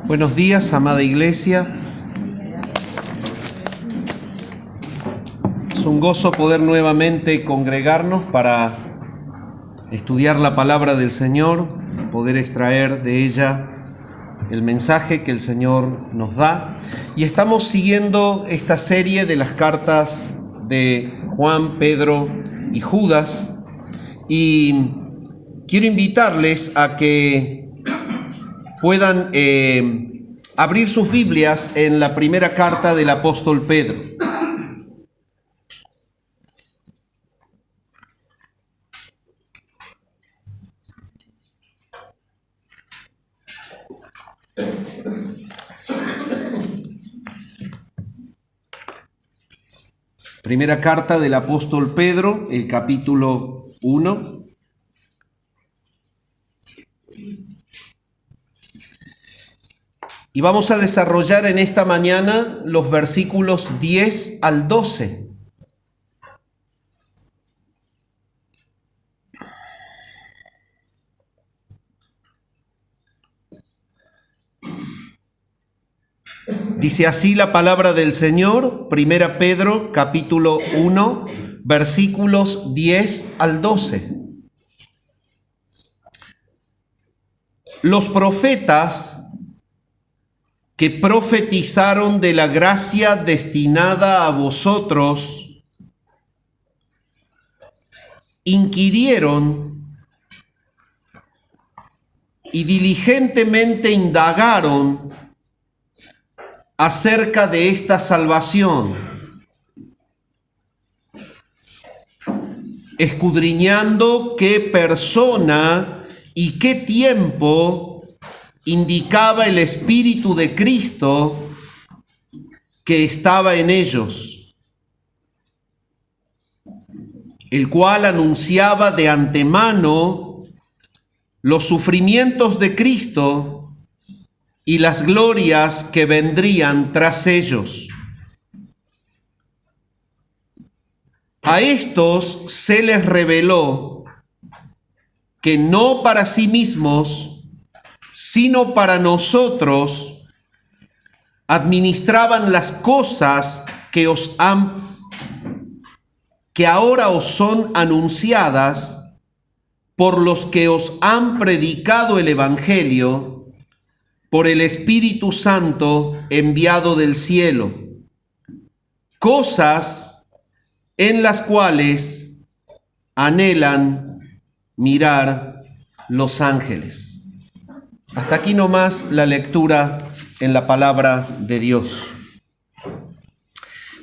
Buenos días, amada iglesia. Es un gozo poder nuevamente congregarnos para estudiar la palabra del Señor, poder extraer de ella el mensaje que el Señor nos da. Y estamos siguiendo esta serie de las cartas de Juan, Pedro y Judas. Y quiero invitarles a que puedan abrir sus Biblias en la primera carta del apóstol Pedro. Primera carta del apóstol Pedro, el capítulo 1. Y vamos a desarrollar en esta mañana los versículos 10 al 12. Dice así la palabra del Señor, Primera Pedro, capítulo 1, versículos 10 al 12. Los profetas que profetizaron de la gracia destinada a vosotros, inquirieron y diligentemente indagaron acerca de esta salvación, escudriñando qué persona y qué tiempo indicaba el Espíritu de Cristo que estaba en ellos, el cual anunciaba de antemano los sufrimientos de Cristo y las glorias que vendrían tras ellos. A estos se les reveló que no para sí mismos, sino para nosotros, administraban las cosas que ahora os son anunciadas por los que os han predicado el Evangelio por el Espíritu Santo enviado del cielo, cosas en las cuales anhelan mirar los ángeles. Hasta aquí nomás la lectura en la palabra de Dios.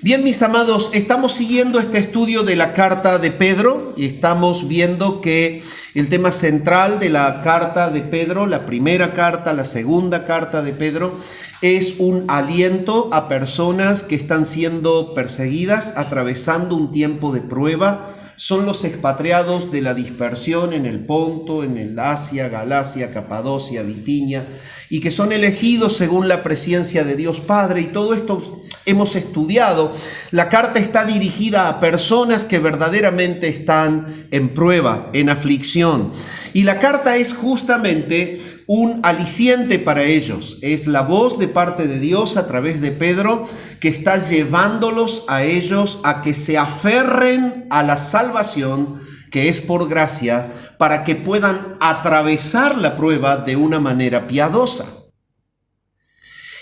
Bien, mis amados, estamos siguiendo este estudio de la carta de Pedro y estamos viendo que el tema central de la carta de Pedro, la primera carta, la segunda carta de Pedro, es un aliento a personas que están siendo perseguidas, atravesando un tiempo de prueba. Son los expatriados de la dispersión en el Ponto, en el Asia, Galacia, Capadocia, Bitinia, y que son elegidos según la presciencia de Dios Padre. Y todo esto hemos estudiado. La carta está dirigida a personas que verdaderamente están en prueba, en aflicción. Y la carta es justamente un aliciente para ellos. Es la voz de parte de Dios a través de Pedro que está llevándolos a ellos a que se aferren a la salvación que es por gracia para que puedan atravesar la prueba de una manera piadosa.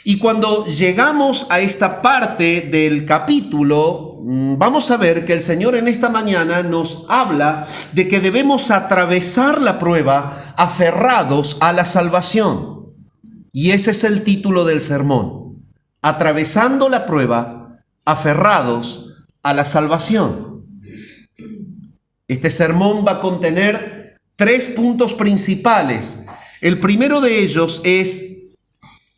Y cuando llegamos a esta parte del capítulo, vamos a ver que el Señor en esta mañana nos habla de que debemos atravesar la prueba aferrados a la salvación. Y ese es el título del sermón: atravesando la prueba, aferrados a la salvación. Este sermón va a contener 3 puntos principales. El primero de ellos es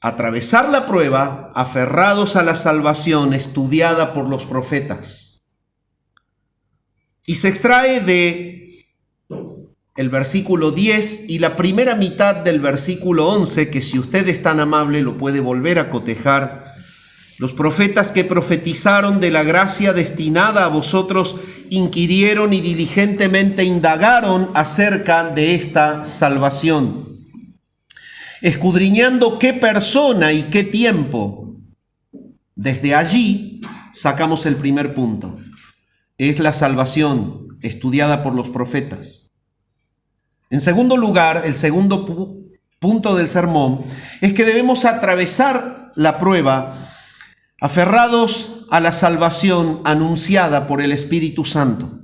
atravesar la prueba, aferrados a la salvación estudiada por los profetas. Y se extrae de el versículo 10 y la primera mitad del versículo 11, que si usted es tan amable lo puede volver a cotejar. Los profetas que profetizaron de la gracia destinada a vosotros inquirieron y diligentemente indagaron acerca de esta salvación. escudriñando qué persona y qué tiempo. Desde allí sacamos el primer punto. Es la salvación estudiada por los profetas. En segundo lugar, el segundo punto del sermón es que debemos atravesar la prueba aferrados a la salvación anunciada por el Espíritu Santo.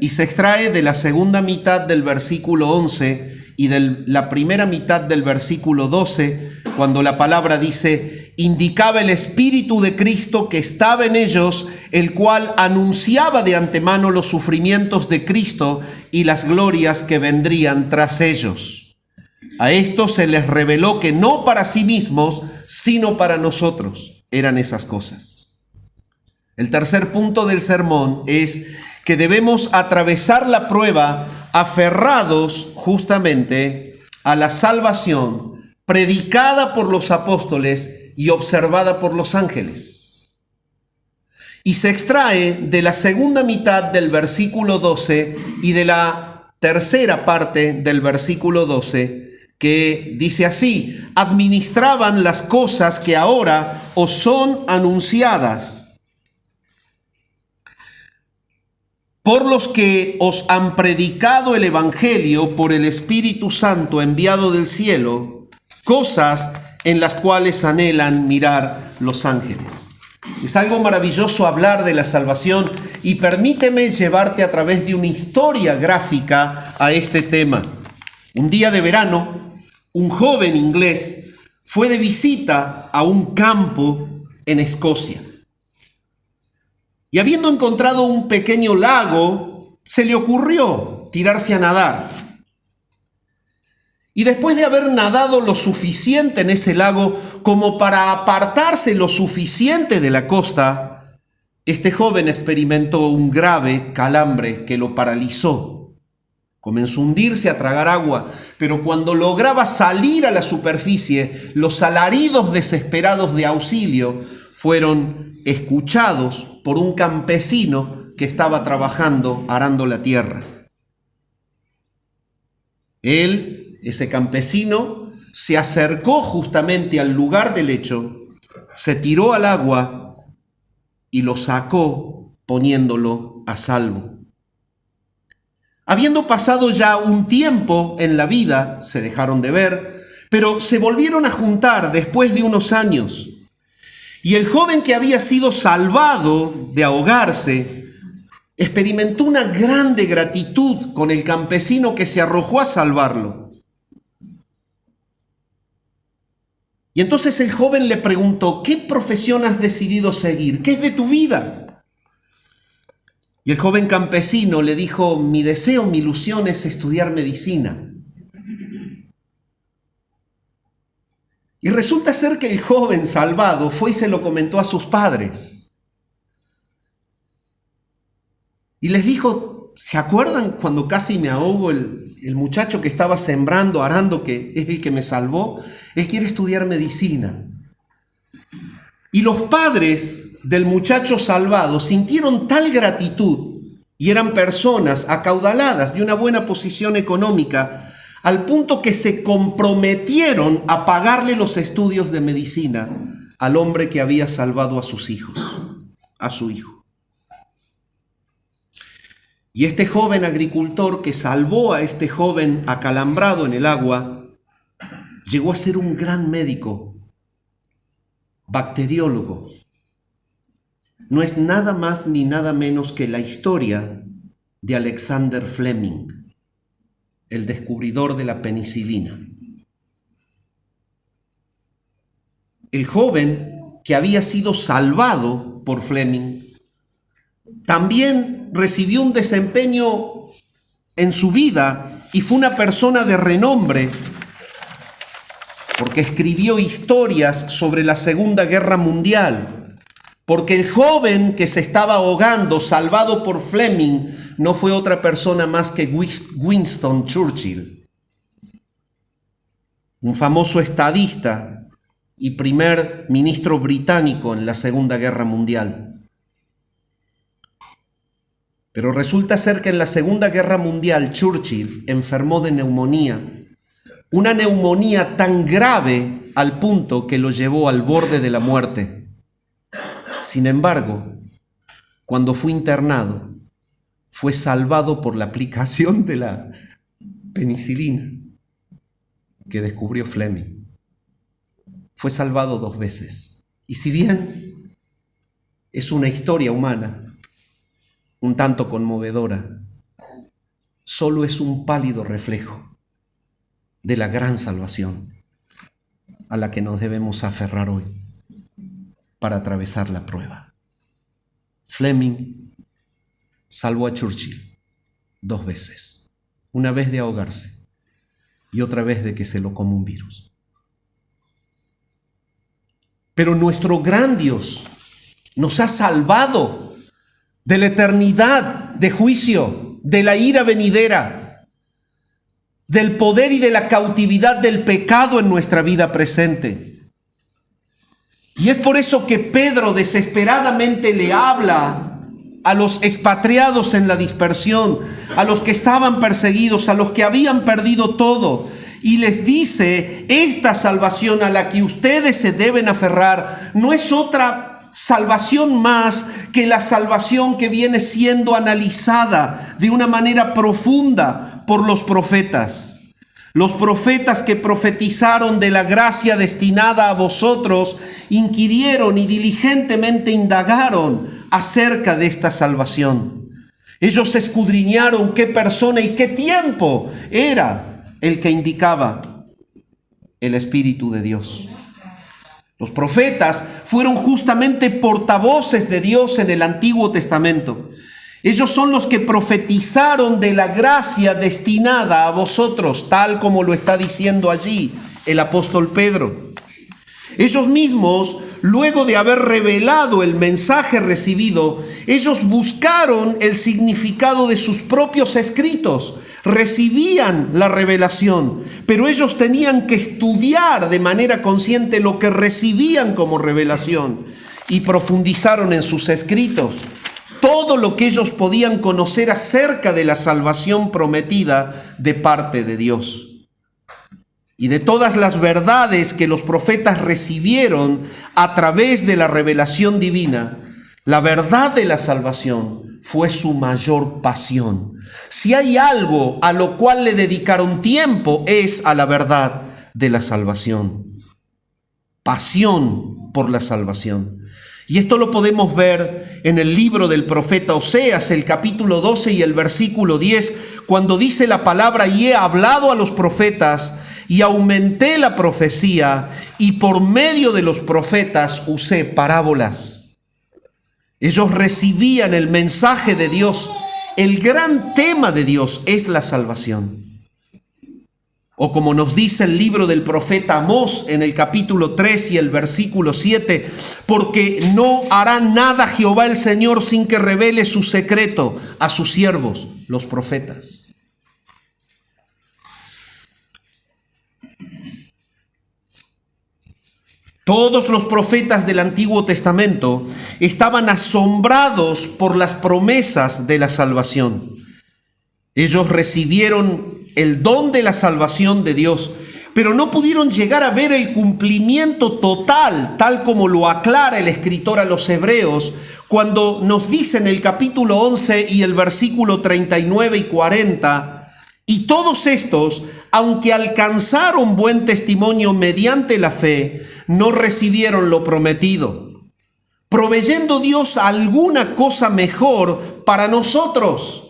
Y se extrae de la segunda mitad del versículo 11 y de la primera mitad del versículo 12, cuando la palabra dice: indicaba el Espíritu de Cristo que estaba en ellos, el cual anunciaba de antemano los sufrimientos de Cristo y las glorias que vendrían tras ellos. A estos se les reveló que no para sí mismos, sino para nosotros eran esas cosas. El tercer punto del sermón es que debemos atravesar la prueba aferrados justamente a la salvación predicada por los apóstoles y observada por los ángeles. Y se extrae de la segunda mitad del versículo 12 y de la tercera parte del versículo 12, que dice así: administraban las cosas que ahora os son anunciadas por los que os han predicado el Evangelio por el Espíritu Santo enviado del cielo, cosas en las cuales anhelan mirar los ángeles. Es algo maravilloso hablar de la salvación, y permíteme llevarte a través de una historia gráfica a este tema. Un día de verano, un joven inglés fue de visita a un campo en Escocia. Y habiendo encontrado un pequeño lago, se le ocurrió tirarse a nadar. Y después de haber nadado lo suficiente en ese lago como para apartarse lo suficiente de la costa, este joven experimentó un grave calambre que lo paralizó. Comenzó a hundirse, a tragar agua, pero cuando lograba salir a la superficie, los alaridos desesperados de auxilio fueron escuchados por un campesino que estaba trabajando arando la tierra. Él, ese campesino, se acercó justamente al lugar del hecho, se tiró al agua y lo sacó poniéndolo a salvo. Habiendo pasado ya un tiempo en la vida, se dejaron de ver, pero se volvieron a juntar después de unos años. Y el joven que había sido salvado de ahogarse experimentó una grande gratitud con el campesino que se arrojó a salvarlo. Y entonces el joven le preguntó: ¿qué profesión has decidido seguir? ¿Qué es de tu vida? Y el joven campesino le dijo: mi deseo, mi ilusión es estudiar medicina. Y resulta ser que el joven salvado fue y se lo comentó a sus padres. Y les dijo: ¿se acuerdan cuando casi me ahogo el muchacho que estaba sembrando, arando, que es el que me salvó? Él quiere estudiar medicina. Y los padres del muchacho salvado sintieron tal gratitud, y eran personas acaudaladas de una buena posición económica, al punto que se comprometieron a pagarle los estudios de medicina al hombre que había salvado a sus hijos, a su hijo. Y este joven agricultor que salvó a este joven acalambrado en el agua, llegó a ser un gran médico, bacteriólogo. No es nada más ni nada menos que la historia de Alexander Fleming, el descubridor de la penicilina. El joven que había sido salvado por Fleming también recibió un desempeño en su vida y fue una persona de renombre, porque escribió historias sobre la Segunda Guerra Mundial, porque el joven que se estaba ahogando, salvado por Fleming, no fue otra persona más que Winston Churchill, un famoso estadista y primer ministro británico en la Segunda Guerra Mundial. Pero resulta ser que en la Segunda Guerra Mundial Churchill enfermó de neumonía, una neumonía tan grave al punto que lo llevó al borde de la muerte. Sin embargo, cuando fue internado, fue salvado por la aplicación de la penicilina que descubrió Fleming. Fue salvado 2 veces. Y si bien es una historia humana, un tanto conmovedora, solo es un pálido reflejo de la gran salvación a la que nos debemos aferrar hoy para atravesar la prueba. Fleming salvó a Churchill 2 veces, una vez de ahogarse y otra vez de que se lo come un virus. Pero nuestro gran Dios nos ha salvado de la eternidad de juicio, de la ira venidera, del poder y de la cautividad del pecado en nuestra vida presente. Y es por eso que Pedro desesperadamente le habla a los expatriados en la dispersión, a los que estaban perseguidos, a los que habían perdido todo, y les dice: esta salvación a la que ustedes se deben aferrar no es otra salvación más que la salvación que viene siendo analizada de una manera profunda por los profetas. Los profetas que profetizaron de la gracia destinada a vosotros inquirieron y diligentemente indagaron acerca de esta salvación. Ellos escudriñaron qué persona y qué tiempo era el que indicaba el Espíritu de Dios. Los profetas fueron justamente portavoces de Dios en el Antiguo Testamento. Ellos son los que profetizaron de la gracia destinada a vosotros, tal como lo está diciendo allí el apóstol Pedro. Ellos mismos, luego de haber revelado el mensaje recibido, ellos buscaron el significado de sus propios escritos. Recibían la revelación, pero ellos tenían que estudiar de manera consciente lo que recibían como revelación y profundizaron en sus escritos todo lo que ellos podían conocer acerca de la salvación prometida de parte de Dios. Y de todas las verdades que los profetas recibieron a través de la revelación divina, la verdad de la salvación fue su mayor pasión. Si hay algo a lo cual le dedicaron tiempo, es a la verdad de la salvación. Pasión por la salvación. Y esto lo podemos ver en el libro del profeta Oseas, el capítulo 12 y el versículo 10, cuando dice la palabra: y he hablado a los profetas y aumenté la profecía, y por medio de los profetas usé parábolas. Ellos recibían el mensaje de Dios. El gran tema de Dios es la salvación. O como nos dice el libro del profeta Amós en el capítulo 3 y el versículo 7, porque no hará nada Jehová el Señor sin que revele su secreto a sus siervos, los profetas. Todos los profetas del Antiguo Testamento estaban asombrados por las promesas de la salvación. Ellos recibieron el don de la salvación de Dios, pero no pudieron llegar a ver el cumplimiento total, tal como lo aclara el escritor a los Hebreos, cuando nos dice en el capítulo 11 y el versículo 39 y 40, y todos estos, aunque alcanzaron buen testimonio mediante la fe, no recibieron lo prometido, proveyendo Dios alguna cosa mejor para nosotros,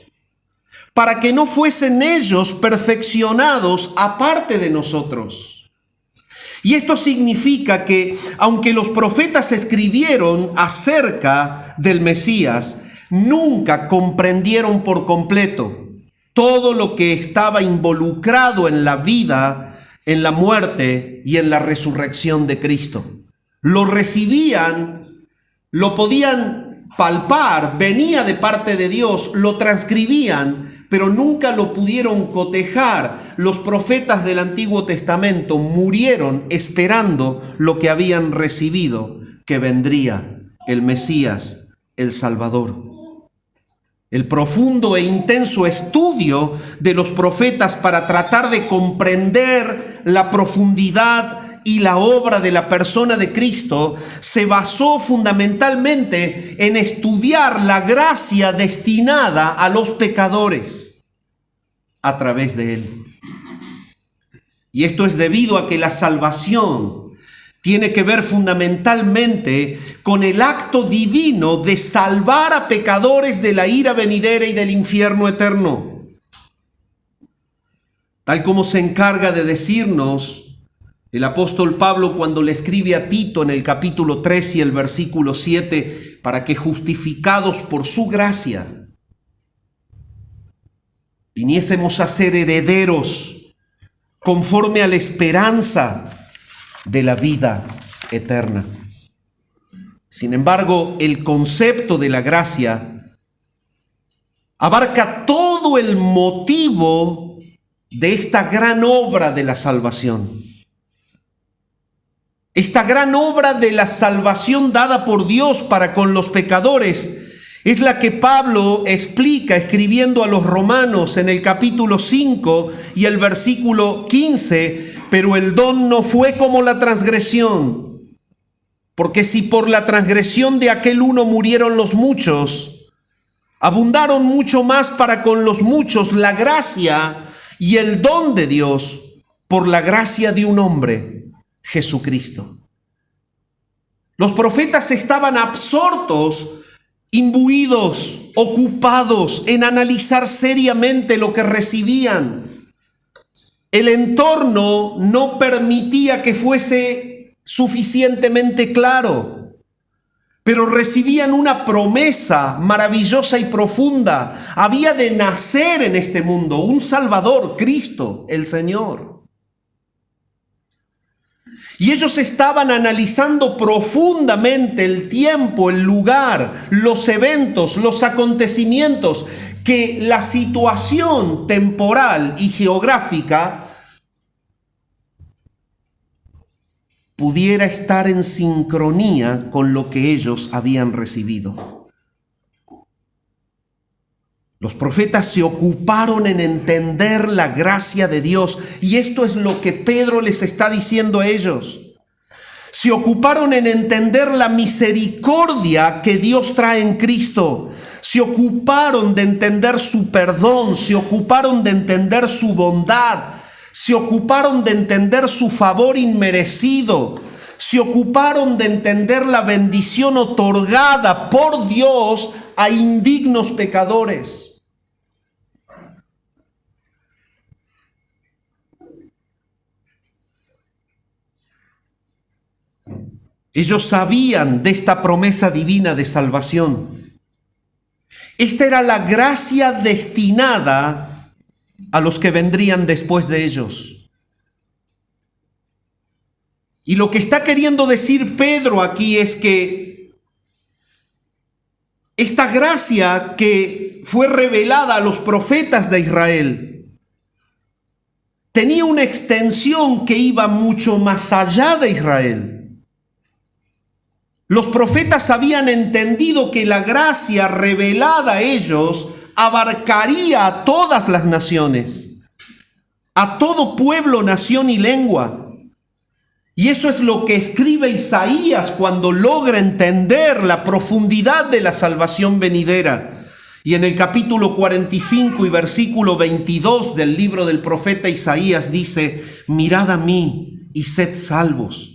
para que no fuesen ellos perfeccionados aparte de nosotros. Y esto significa que, aunque los profetas escribieron acerca del Mesías, nunca comprendieron por completo todo lo que estaba involucrado en la vida, en la muerte y en la resurrección de Cristo. Lo recibían, lo podían palpar, venía de parte de Dios, lo transcribían, pero nunca lo pudieron cotejar. Los profetas del Antiguo Testamento murieron esperando lo que habían recibido, que vendría el Mesías, el Salvador. El profundo e intenso estudio de los profetas para tratar de comprender la profundidad y la obra de la persona de Cristo se basó fundamentalmente en estudiar la gracia destinada a los pecadores a través de Él. Y esto es debido a que la salvación tiene que ver fundamentalmente con el acto divino de salvar a pecadores de la ira venidera y del infierno eterno. Tal como se encarga de decirnos el apóstol Pablo cuando le escribe a Tito en el capítulo 3 y el versículo 7, para que justificados por su gracia viniésemos a ser herederos conforme a la esperanza de la vida eterna. Sin embargo, el concepto de la gracia abarca todo el motivo de esta gran obra de la salvación. Esta gran obra de la salvación dada por Dios para con los pecadores es la que Pablo explica escribiendo a los Romanos en el capítulo 5 y el versículo 15, pero el don no fue como la transgresión, porque si por la transgresión de aquel uno murieron los muchos, abundaron mucho más para con los muchos la gracia y el don de Dios por la gracia de un hombre, Jesucristo. Los profetas estaban absortos, imbuidos, ocupados en analizar seriamente lo que recibían. El entorno no permitía que fuese suficientemente claro, pero recibían una promesa maravillosa y profunda. Había de nacer en este mundo un Salvador, Cristo, el Señor. Y ellos estaban analizando profundamente el tiempo, el lugar, los eventos, los acontecimientos, que la situación temporal y geográfica pudiera estar en sincronía con lo que ellos habían recibido. Los profetas se ocuparon en entender la gracia de Dios, y esto es lo que Pedro les está diciendo a ellos. Se ocuparon en entender la misericordia que Dios trae en Cristo. Se ocuparon de entender su perdón, se ocuparon de entender su bondad, se ocuparon de entender su favor inmerecido, se ocuparon de entender la bendición otorgada por Dios a indignos pecadores. Ellos sabían de esta promesa divina de salvación. Esta era la gracia destinada a los que vendrían después de ellos. Y lo que está queriendo decir Pedro aquí es que esta gracia que fue revelada a los profetas de Israel tenía una extensión que iba mucho más allá de Israel. Los profetas habían entendido que la gracia revelada a ellos abarcaría a todas las naciones, a todo pueblo, nación y lengua. Y eso es lo que escribe Isaías cuando logra entender la profundidad de la salvación venidera. Y en el capítulo 45 y versículo 22 del libro del profeta Isaías dice: mirad a mí y sed salvos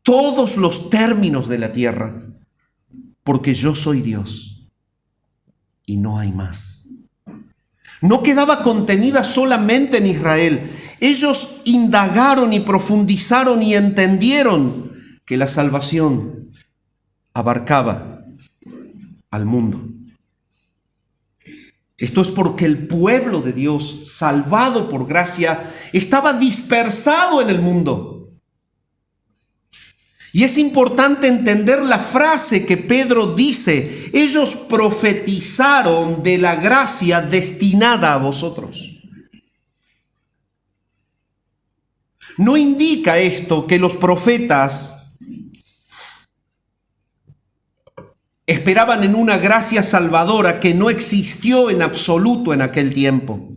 todos los términos de la tierra, porque yo soy Dios y no hay más. No quedaba contenida solamente en Israel. Ellos indagaron y profundizaron y entendieron que la salvación abarcaba al mundo. Esto es porque el pueblo de Dios, salvado por gracia, estaba dispersado en el mundo. Y es importante entender la frase que Pedro dice: ellos profetizaron de la gracia destinada a vosotros. No indica esto que los profetas esperaban en una gracia salvadora que no existió en absoluto en aquel tiempo.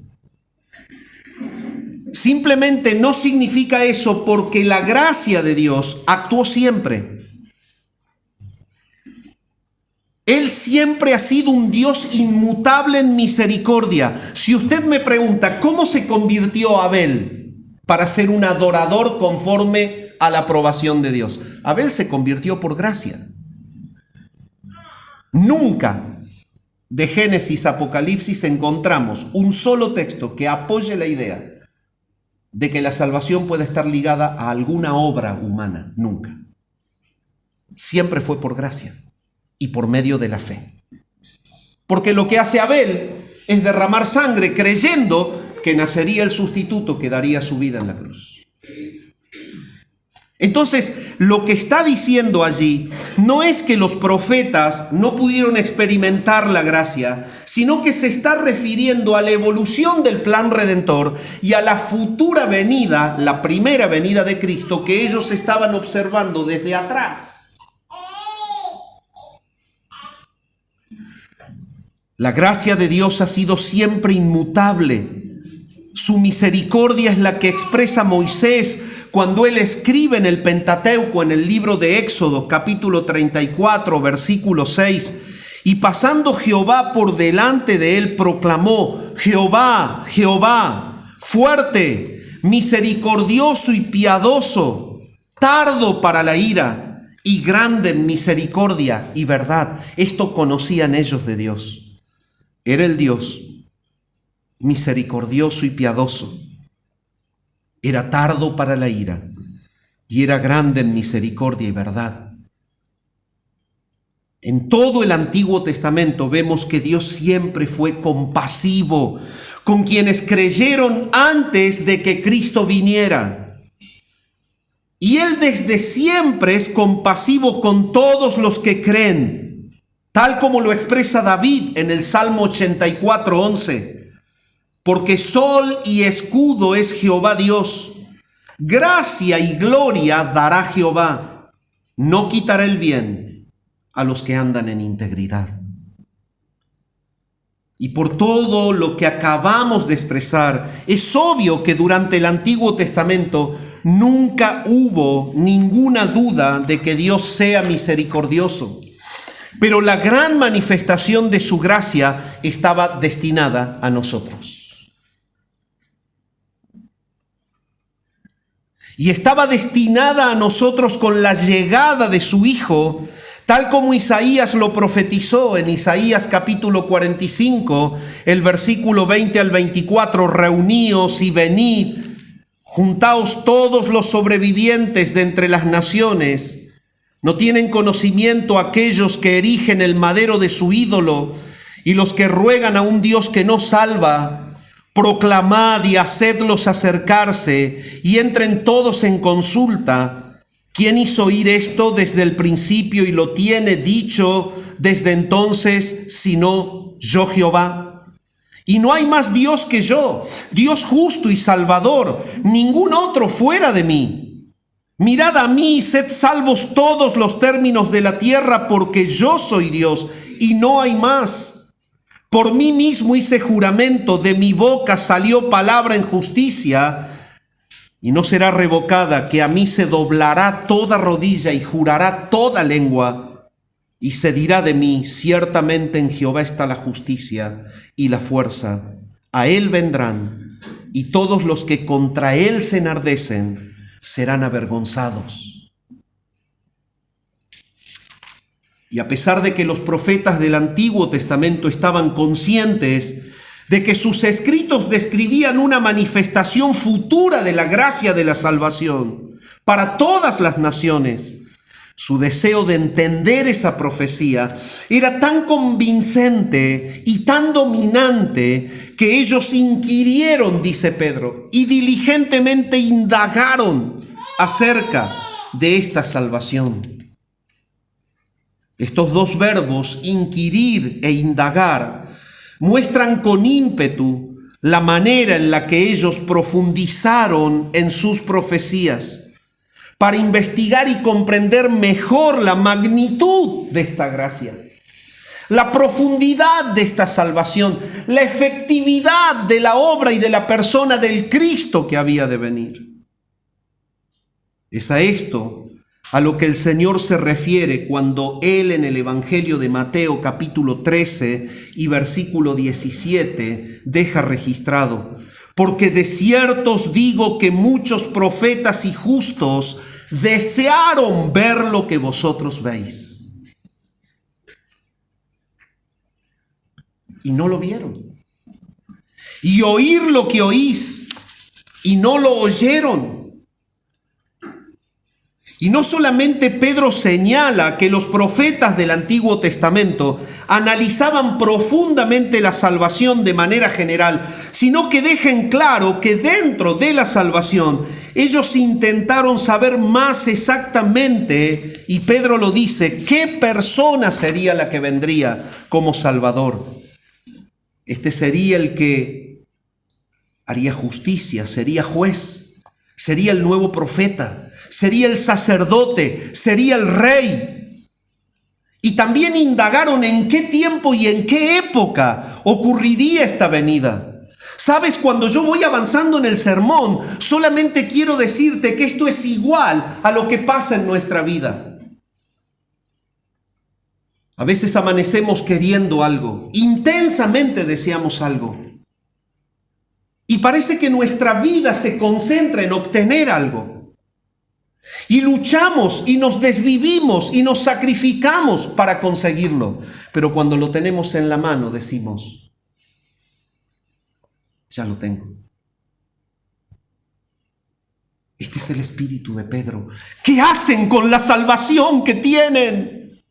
simplemente no significa eso, porque la gracia de Dios actuó siempre. Él siempre ha sido un Dios inmutable en misericordia. Si usted me pregunta, ¿cómo se convirtió Abel para ser un adorador conforme a la aprobación de Dios? Abel se convirtió por gracia. Nunca de Génesis a Apocalipsis encontramos un solo texto que apoye la idea de que la salvación pueda estar ligada a alguna obra humana. Nunca. Siempre fue por gracia y por medio de la fe. Porque lo que hace Abel es derramar sangre creyendo que nacería el sustituto que daría su vida en la cruz. Entonces, lo que está diciendo allí no es que los profetas no pudieron experimentar la gracia, sino que se está refiriendo a la evolución del plan redentor y a la futura venida, la primera venida de Cristo, que ellos estaban observando desde atrás. La gracia de Dios ha sido siempre inmutable. Su misericordia es la que expresa Moisés cuando él escribe en el Pentateuco, en el libro de Éxodo, capítulo 34, versículo 6. Y pasando Jehová por delante de él, proclamó: Jehová, Jehová, fuerte, misericordioso y piadoso, tardo para la ira y grande en misericordia y verdad. Esto conocían ellos de Dios. Era el Dios misericordioso y piadoso. Era tardo para la ira y era grande en misericordia y verdad. En todo el Antiguo Testamento vemos que Dios siempre fue compasivo con quienes creyeron antes de que Cristo viniera. Y Él desde siempre es compasivo con todos los que creen, tal como lo expresa David en el Salmo 84:11. Porque sol y escudo es Jehová Dios, gracia y gloria dará Jehová, no quitará el bien a los que andan en integridad. Y por todo lo que acabamos de expresar, es obvio que durante el Antiguo Testamento nunca hubo ninguna duda de que Dios sea misericordioso. Pero la gran manifestación de su gracia estaba destinada a nosotros. Y estaba destinada a nosotros con la llegada de su Hijo, tal como Isaías lo profetizó en Isaías capítulo 45, el versículo 20 al 24, reuníos y venid, juntaos todos los sobrevivientes de entre las naciones. ¿No tienen conocimiento aquellos que erigen el madero de su ídolo y los que ruegan a un Dios que no salva? Proclamad y hacedlos acercarse y entren todos en consulta. ¿Quién hizo oír esto desde el principio y lo tiene dicho desde entonces, sino yo Jehová? Y no hay más Dios que yo, Dios justo y salvador, ningún otro fuera de mí. Mirad a mí y sed salvos todos los términos de la tierra, porque yo soy Dios y no hay más. Por mí mismo hice juramento, de mi boca salió palabra en justicia, y no será revocada, que a mí se doblará toda rodilla y jurará toda lengua, y se dirá de mí: ciertamente en Jehová está la justicia y la fuerza. A él vendrán, y todos los que contra él se enardecen serán avergonzados. Y a pesar de que los profetas del Antiguo Testamento estaban conscientes de que sus escritos describían una manifestación futura de la gracia de la salvación para todas las naciones, su deseo de entender esa profecía era tan convincente y tan dominante que ellos inquirieron, dice Pedro, y diligentemente indagaron acerca de esta salvación. Estos dos verbos, inquirir e indagar, muestran con ímpetu la manera en la que ellos profundizaron en sus profecías para investigar y comprender mejor la magnitud de esta gracia. la profundidad de esta salvación, la efectividad de la obra y de la persona del Cristo que había de venir. Es a esto a lo que el Señor se refiere cuando Él en el Evangelio de Mateo capítulo 13 y versículo 17 deja registrado: porque de cierto os digo que muchos profetas y justos desearon ver lo que vosotros veis, y no lo vieron, y oír lo que oís, y no lo oyeron. Y no solamente Pedro señala que los profetas del Antiguo Testamento analizaban profundamente la salvación de manera general, sino que deja en claro que dentro de la salvación ellos intentaron saber más exactamente, y Pedro lo dice, qué persona sería la que vendría como Salvador. Este sería el que haría justicia, sería juez, sería el nuevo profeta, sería el sacerdote, sería el rey. Y también indagaron en qué tiempo y en qué época ocurriría esta venida. Sabes, cuando yo voy avanzando en el sermón, solamente quiero decirte que esto es igual a lo que pasa en nuestra vida. A veces amanecemos queriendo algo, intensamente deseamos algo. Y parece que nuestra vida se concentra en obtener algo. Y luchamos y nos desvivimos y nos sacrificamos para conseguirlo. Pero cuando lo tenemos en la mano decimos, ya lo tengo. Este es el espíritu de Pedro. ¿Qué hacen con la salvación que tienen?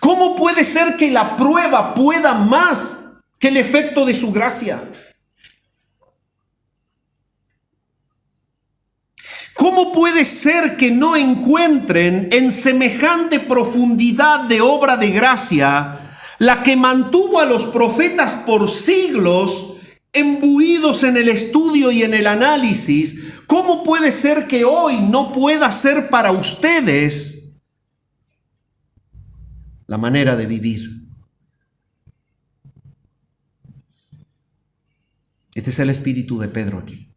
¿Cómo puede ser que la prueba pueda más que el efecto de su gracia? ¿Cómo puede ser que no encuentren en semejante profundidad de obra de gracia la que mantuvo a los profetas por siglos embuidos en el estudio y en el análisis? ¿Cómo puede ser que hoy no pueda ser para ustedes la manera de vivir? Este es el espíritu de Pedro aquí.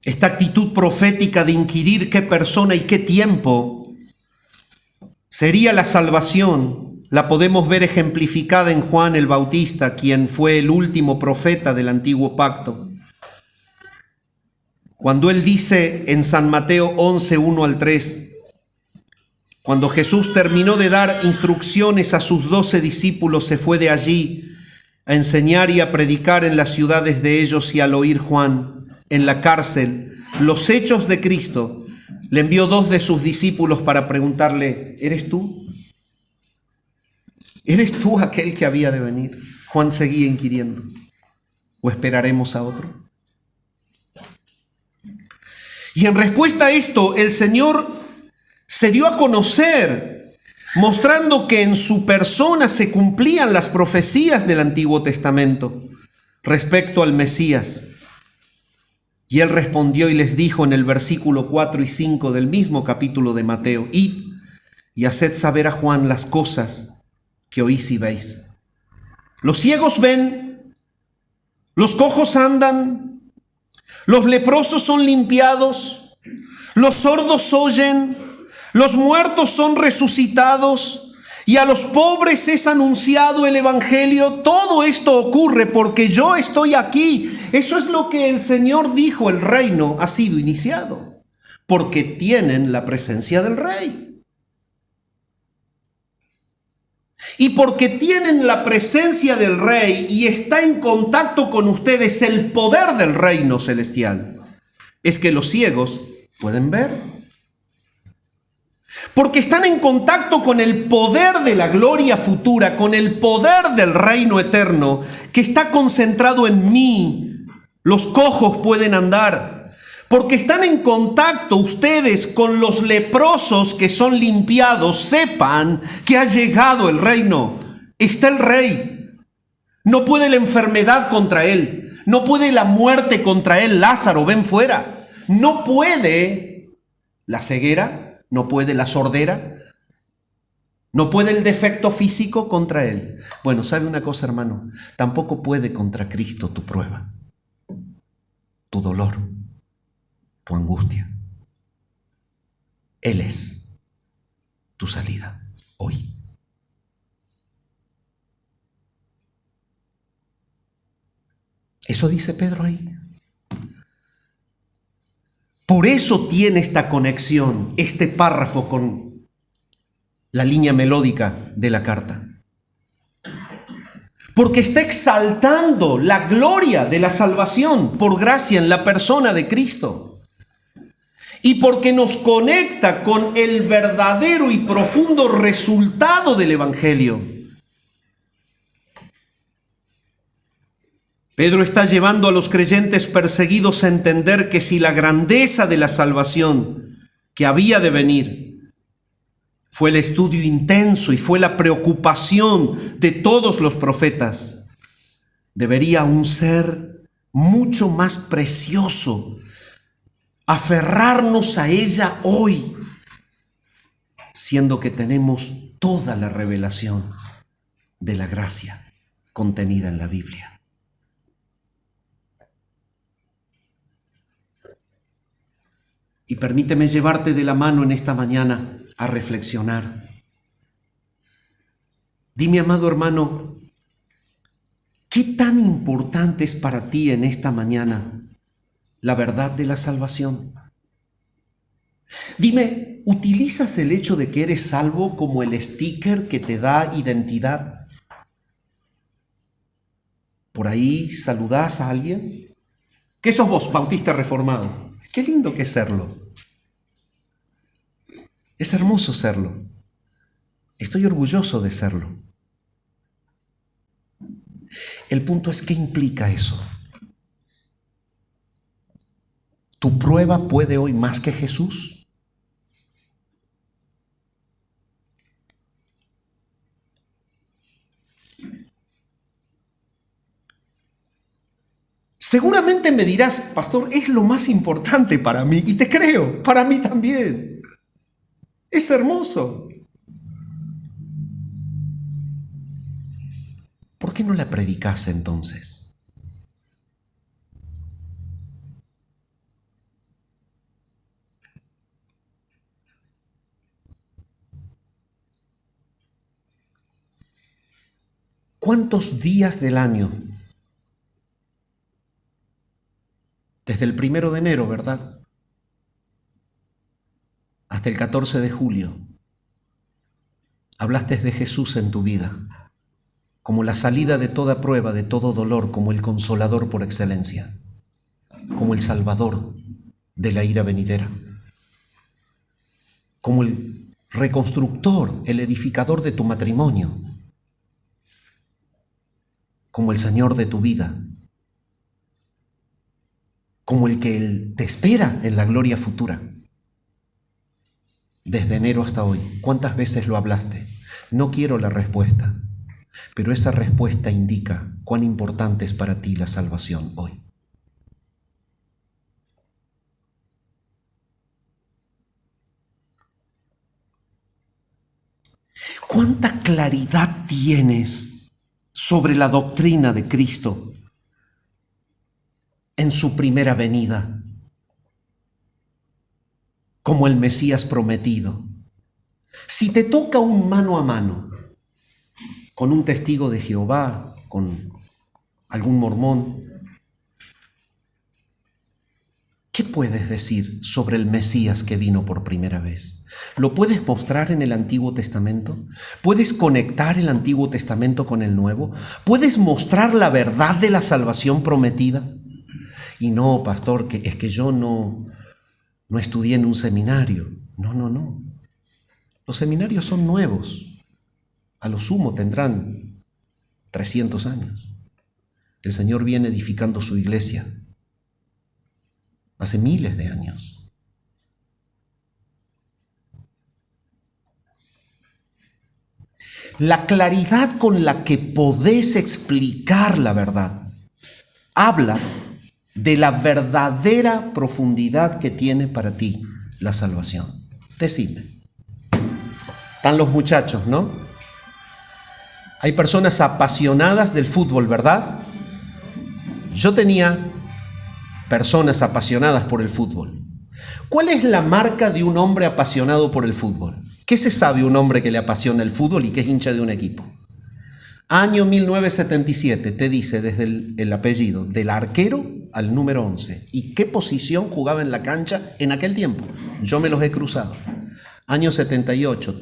Esta actitud profética de inquirir qué persona y qué tiempo sería la salvación, la podemos ver ejemplificada en Juan el Bautista, quien fue el último profeta del antiguo pacto. Cuando él dice en San Mateo 11, 1 al 3, cuando Jesús terminó de dar instrucciones a sus 12 discípulos, se fue de allí a enseñar y a predicar en las ciudades de ellos, y al oír Juan en la cárcel los hechos de Cristo, le envió 2 de sus discípulos para preguntarle, ¿eres tú? ¿Eres tú aquel que había de venir? Juan seguía inquiriendo, ¿o esperaremos a otro? Y en respuesta a esto, el Señor se dio a conocer, mostrando que en su persona se cumplían las profecías del Antiguo Testamento respecto al Mesías. Y él respondió y les dijo en el versículo 4 y 5 del mismo capítulo de Mateo: id y haced saber a Juan las cosas que oís y veis. Los ciegos ven, los cojos andan, los leprosos son limpiados, los sordos oyen, los muertos son resucitados, y a los pobres es anunciado el evangelio. Todo esto ocurre porque yo estoy aquí. Eso es lo que el Señor dijo: el reino ha sido iniciado, porque tienen la presencia del rey. Y porque tienen la presencia del rey y está en contacto con ustedes el poder del reino celestial, es que los ciegos pueden ver. Porque están en contacto con el poder de la gloria futura, con el poder del reino eterno que está concentrado en mí. Los cojos pueden andar, porque están en contacto ustedes con los leprosos que son limpiados. Sepan que ha llegado el reino. Está el rey. No puede la enfermedad contra él. No puede la muerte contra él. Lázaro, ven fuera. No puede la ceguera, no puede la sordera, no puede el defecto físico contra él. Bueno, ¿sabe una cosa, hermano? Tampoco puede contra Cristo tu prueba, tu dolor, tu angustia. Él es tu salida hoy. Eso dice Pedro ahí. Por eso tiene esta conexión, este párrafo con la línea melódica de la carta. Porque está exaltando la gloria de la salvación por gracia en la persona de Cristo. Y porque nos conecta con el verdadero y profundo resultado del Evangelio. Pedro está llevando a los creyentes perseguidos a entender que si la grandeza de la salvación que había de venir fue el estudio intenso y fue la preocupación de todos los profetas, debería aún ser mucho más precioso aferrarnos a ella hoy, siendo que tenemos toda la revelación de la gracia contenida en la Biblia. Y permíteme llevarte de la mano en esta mañana a reflexionar. Dime, amado hermano, ¿qué tan importante es para ti en esta mañana la verdad de la salvación? Dime, ¿utilizas el hecho de que eres salvo como el sticker que te da identidad? ¿Por ahí saludás a alguien? ¿Qué sos vos, bautista reformado? Qué lindo que es serlo. Es hermoso serlo. Estoy orgulloso de serlo. El punto es, ¿qué implica eso? ¿Tu prueba puede hoy más que Jesús? Seguramente me dirás, pastor, es lo más importante para mí. Y te creo, para mí también. Es hermoso. ¿Por qué no la predicas entonces? ¿Cuántos días del año? Desde el 1 de enero, ¿verdad? Hasta el 14 de julio. Hablaste de Jesús en tu vida, como la salida de toda prueba, de todo dolor, como el consolador por excelencia, como el salvador de la ira venidera, como el reconstructor, el edificador de tu matrimonio, como el Señor de tu vida, como el que Él te espera en la gloria futura. Desde enero hasta hoy, ¿cuántas veces lo hablaste? No quiero la respuesta, pero esa respuesta indica cuán importante es para ti la salvación hoy. ¿Cuánta claridad tienes sobre la doctrina de Cristo en su primera venida como el Mesías prometido? Si te toca un mano a mano con un testigo de Jehová, con algún mormón, ¿qué puedes decir sobre el Mesías que vino por primera vez? ¿Lo puedes mostrar en el Antiguo Testamento? ¿Puedes conectar el Antiguo Testamento con el Nuevo? ¿Puedes mostrar la verdad de la salvación prometida? Y no, pastor, que es que yo no estudié en un seminario. No. Los seminarios son nuevos. A lo sumo tendrán 300 años. El Señor viene edificando su iglesia hace miles de años. La claridad con la que podés explicar la verdad habla de la verdadera profundidad que tiene para ti la salvación. Decime. Están los muchachos, ¿no? Hay personas apasionadas del fútbol, ¿verdad? Yo tenía personas apasionadas por el fútbol. ¿Cuál es la marca de un hombre apasionado por el fútbol? ¿Qué se sabe un hombre que le apasiona el fútbol y que es hincha de un equipo? Año 1977, te dice desde el apellido, del arquero al número 11. ¿Y qué posición jugaba en la cancha en aquel tiempo? Yo me los he cruzado. Año 78,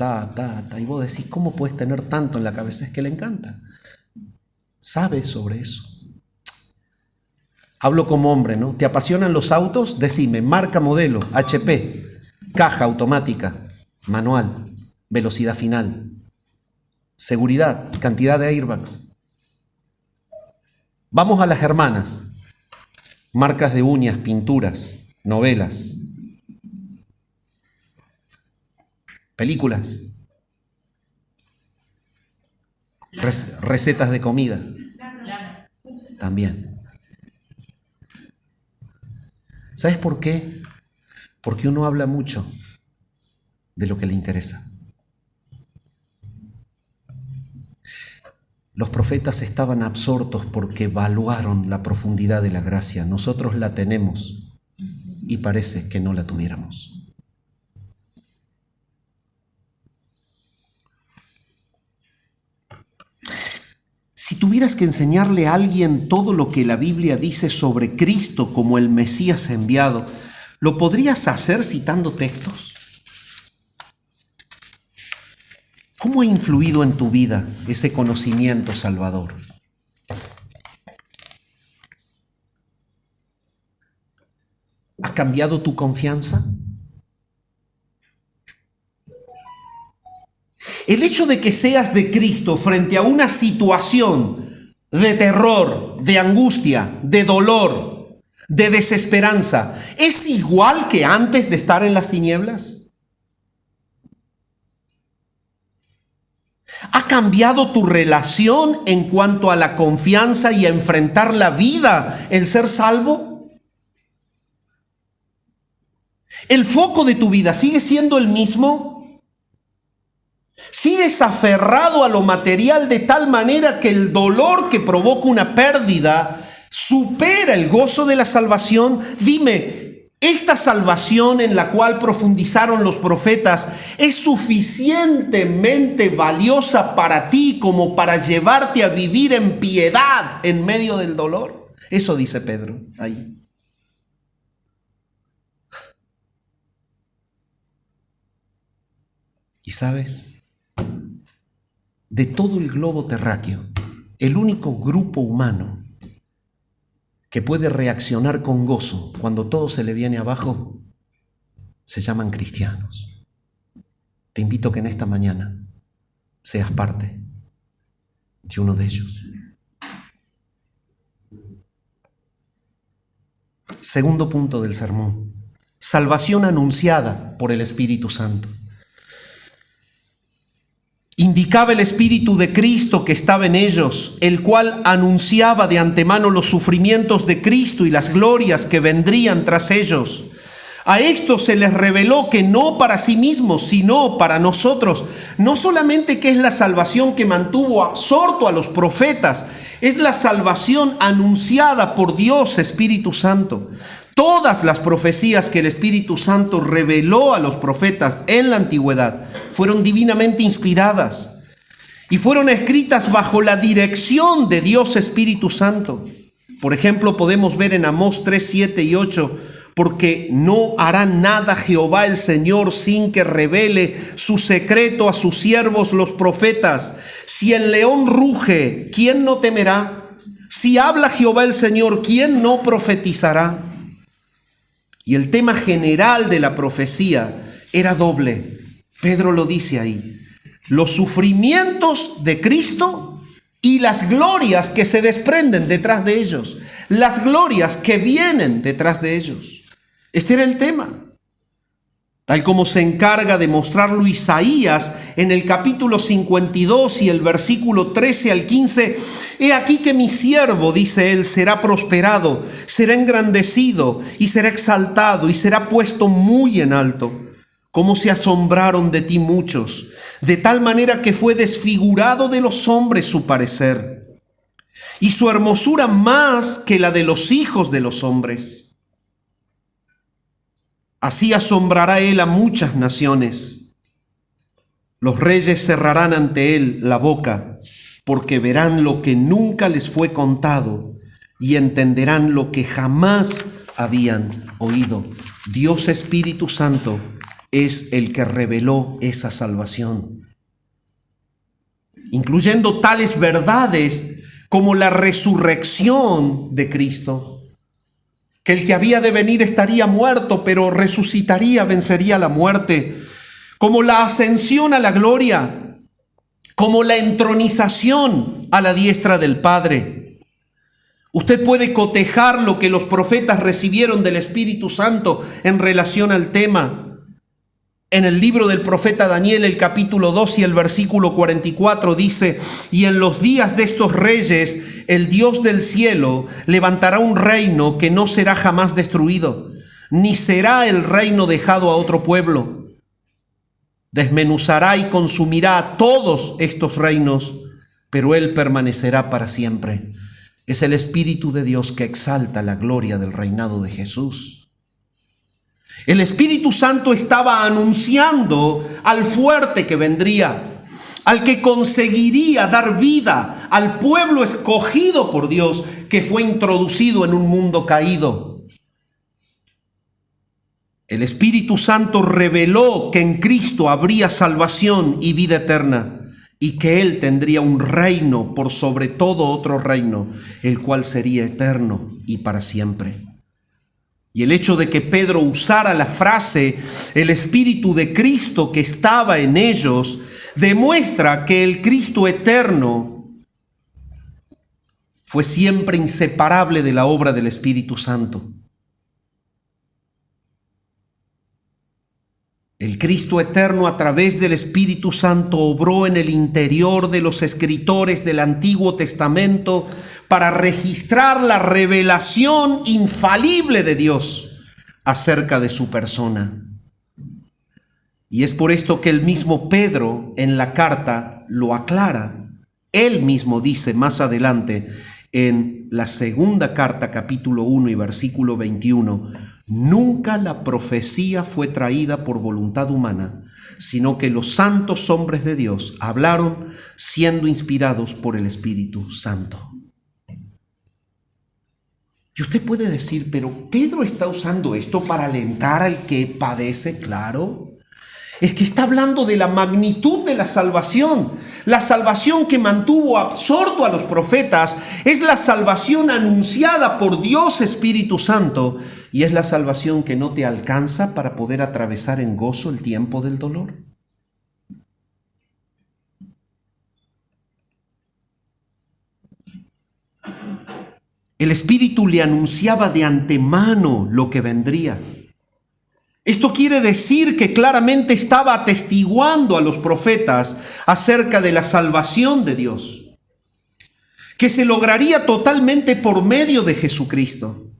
y vos decís, ¿cómo puedes tener tanto en la cabeza? Es que le encanta. ¿Sabes sobre eso? Hablo como hombre, ¿no? ¿Te apasionan los autos? Decime, marca, modelo, HP, caja automática, manual, velocidad final, seguridad, cantidad de airbags. Vamos a las hermanas. Marcas de uñas, pinturas, novelas, películas, recetas de comida. También. ¿Sabes por qué? Porque uno habla mucho de lo que le interesa. Los profetas estaban absortos porque evaluaron la profundidad de la gracia. Nosotros la tenemos y parece que no la tuviéramos. Si tuvieras que enseñarle a alguien todo lo que la Biblia dice sobre Cristo como el Mesías enviado, ¿lo podrías hacer citando textos? ¿Cómo ha influido en tu vida ese conocimiento salvador? ¿Ha cambiado tu confianza? El hecho de que seas de Cristo frente a una situación de terror, de angustia, de dolor, de desesperanza, ¿es igual que antes de estar en las tinieblas? ¿Ha cambiado tu relación en cuanto a la confianza y a enfrentar la vida, el ser salvo? ¿El foco de tu vida sigue siendo el mismo? ¿Sigues aferrado a lo material de tal manera que el dolor que provoca una pérdida supera el gozo de la salvación? Dime, ¿esta salvación en la cual profundizaron los profetas es suficientemente valiosa para ti como para llevarte a vivir en piedad en medio del dolor? Eso dice Pedro ahí. ¿Y sabes? De todo el globo terráqueo, el único grupo humano que puede reaccionar con gozo cuando todo se le viene abajo se llaman cristianos. Te invito a que en esta mañana seas parte de uno de ellos. Segundo punto del sermón: salvación anunciada por el Espíritu Santo. Indicaba el Espíritu de Cristo que estaba en ellos, el cual anunciaba de antemano los sufrimientos de Cristo y las glorias que vendrían tras ellos. A estos se les reveló que no para sí mismos, sino para nosotros. No solamente que es la salvación que mantuvo absorto a los profetas, es la salvación anunciada por Dios Espíritu Santo. Todas las profecías que el Espíritu Santo reveló a los profetas en la antigüedad fueron divinamente inspiradas y fueron escritas bajo la dirección de Dios Espíritu Santo. Por ejemplo, podemos ver en Amós 3, 7 y 8, porque no hará nada Jehová el Señor sin que revele su secreto a sus siervos los profetas. Si el león ruge, ¿quién no temerá? Si habla Jehová el Señor, ¿quién no profetizará? Y el tema general de la profecía era doble. Pedro lo dice ahí: los sufrimientos de Cristo y las glorias que se desprenden detrás de ellos, las glorias que vienen detrás de ellos. Este era el tema. tal como se encarga de mostrarlo Isaías en el capítulo 52 y el versículo 13 al 15. He aquí que mi siervo, dice él, será prosperado, será engrandecido y será exaltado y será puesto muy en alto. Como se asombraron de ti muchos, de tal manera que fue desfigurado de los hombres su parecer, y su hermosura más que la de los hijos de los hombres. Así asombrará él a muchas naciones. Los reyes cerrarán ante él la boca, porque verán lo que nunca les fue contado y entenderán lo que jamás habían oído. Dios Espíritu Santo es el que reveló esa salvación, incluyendo tales verdades como la resurrección de Cristo, que el que había de venir estaría muerto, pero resucitaría, vencería la muerte, como la ascensión a la gloria, como la entronización a la diestra del Padre. Usted puede cotejar lo que los profetas recibieron del Espíritu Santo en relación al tema. En el libro del profeta Daniel, el capítulo 2 y el versículo 44 dice: y en los días de estos reyes, el Dios del cielo levantará un reino que no será jamás destruido, ni será el reino dejado a otro pueblo. Desmenuzará y consumirá todos estos reinos, pero él permanecerá para siempre. Es el Espíritu de Dios que exalta la gloria del reinado de Jesús. El Espíritu Santo estaba anunciando al fuerte que vendría, al que conseguiría dar vida al pueblo escogido por Dios, que fue introducido en un mundo caído. El Espíritu Santo reveló que en Cristo habría salvación y vida eterna, y que Él tendría un reino por sobre todo otro reino, el cual sería eterno y para siempre. Y el hecho de que Pedro usara la frase el Espíritu de Cristo que estaba en ellos demuestra que el Cristo eterno fue siempre inseparable de la obra del Espíritu Santo. El Cristo eterno a través del Espíritu Santo obró en el interior de los escritores del Antiguo Testamento para registrar la revelación infalible de Dios acerca de su persona. Y es por esto que el mismo Pedro en la carta lo aclara. Él mismo dice más adelante en la segunda carta, capítulo 1 y versículo 21, nunca la profecía fue traída por voluntad humana, sino que los santos hombres de Dios hablaron siendo inspirados por el Espíritu Santo. Y usted puede decir, pero Pedro está usando esto para alentar al que padece. Claro, es que está hablando de la magnitud de la salvación. La salvación que mantuvo absorto a los profetas es la salvación anunciada por Dios Espíritu Santo, y es la salvación que no te alcanza para poder atravesar en gozo el tiempo del dolor. El Espíritu le anunciaba de antemano lo que vendría. Esto quiere decir que claramente estaba atestiguando a los profetas acerca de la salvación de Dios, que se lograría totalmente por medio de Jesucristo.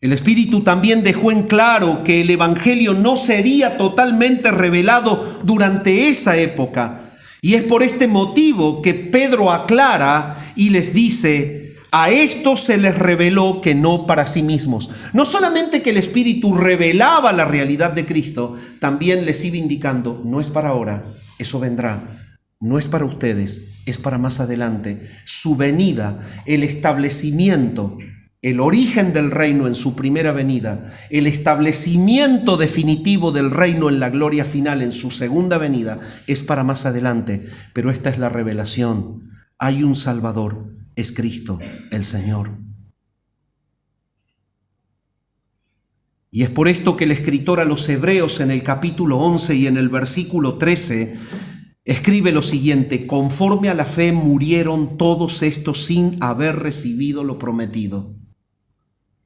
El Espíritu también dejó en claro que el Evangelio no sería totalmente revelado durante esa época. Y es por este motivo que Pedro aclara y les dice: a esto se les reveló que no para sí mismos. No solamente que el Espíritu revelaba la realidad de Cristo, también les iba indicando, no es para ahora, eso vendrá. No es para ustedes, es para más adelante. Su venida, el establecimiento, el origen del reino en su primera venida, el establecimiento definitivo del reino en la gloria final en su segunda venida, es para más adelante. Pero esta es la revelación. Hay un Salvador. Es Cristo, el Señor. Y es por esto que el escritor a los Hebreos en el capítulo 11 y en el versículo 13 escribe lo siguiente: conforme a la fe murieron todos estos sin haber recibido lo prometido,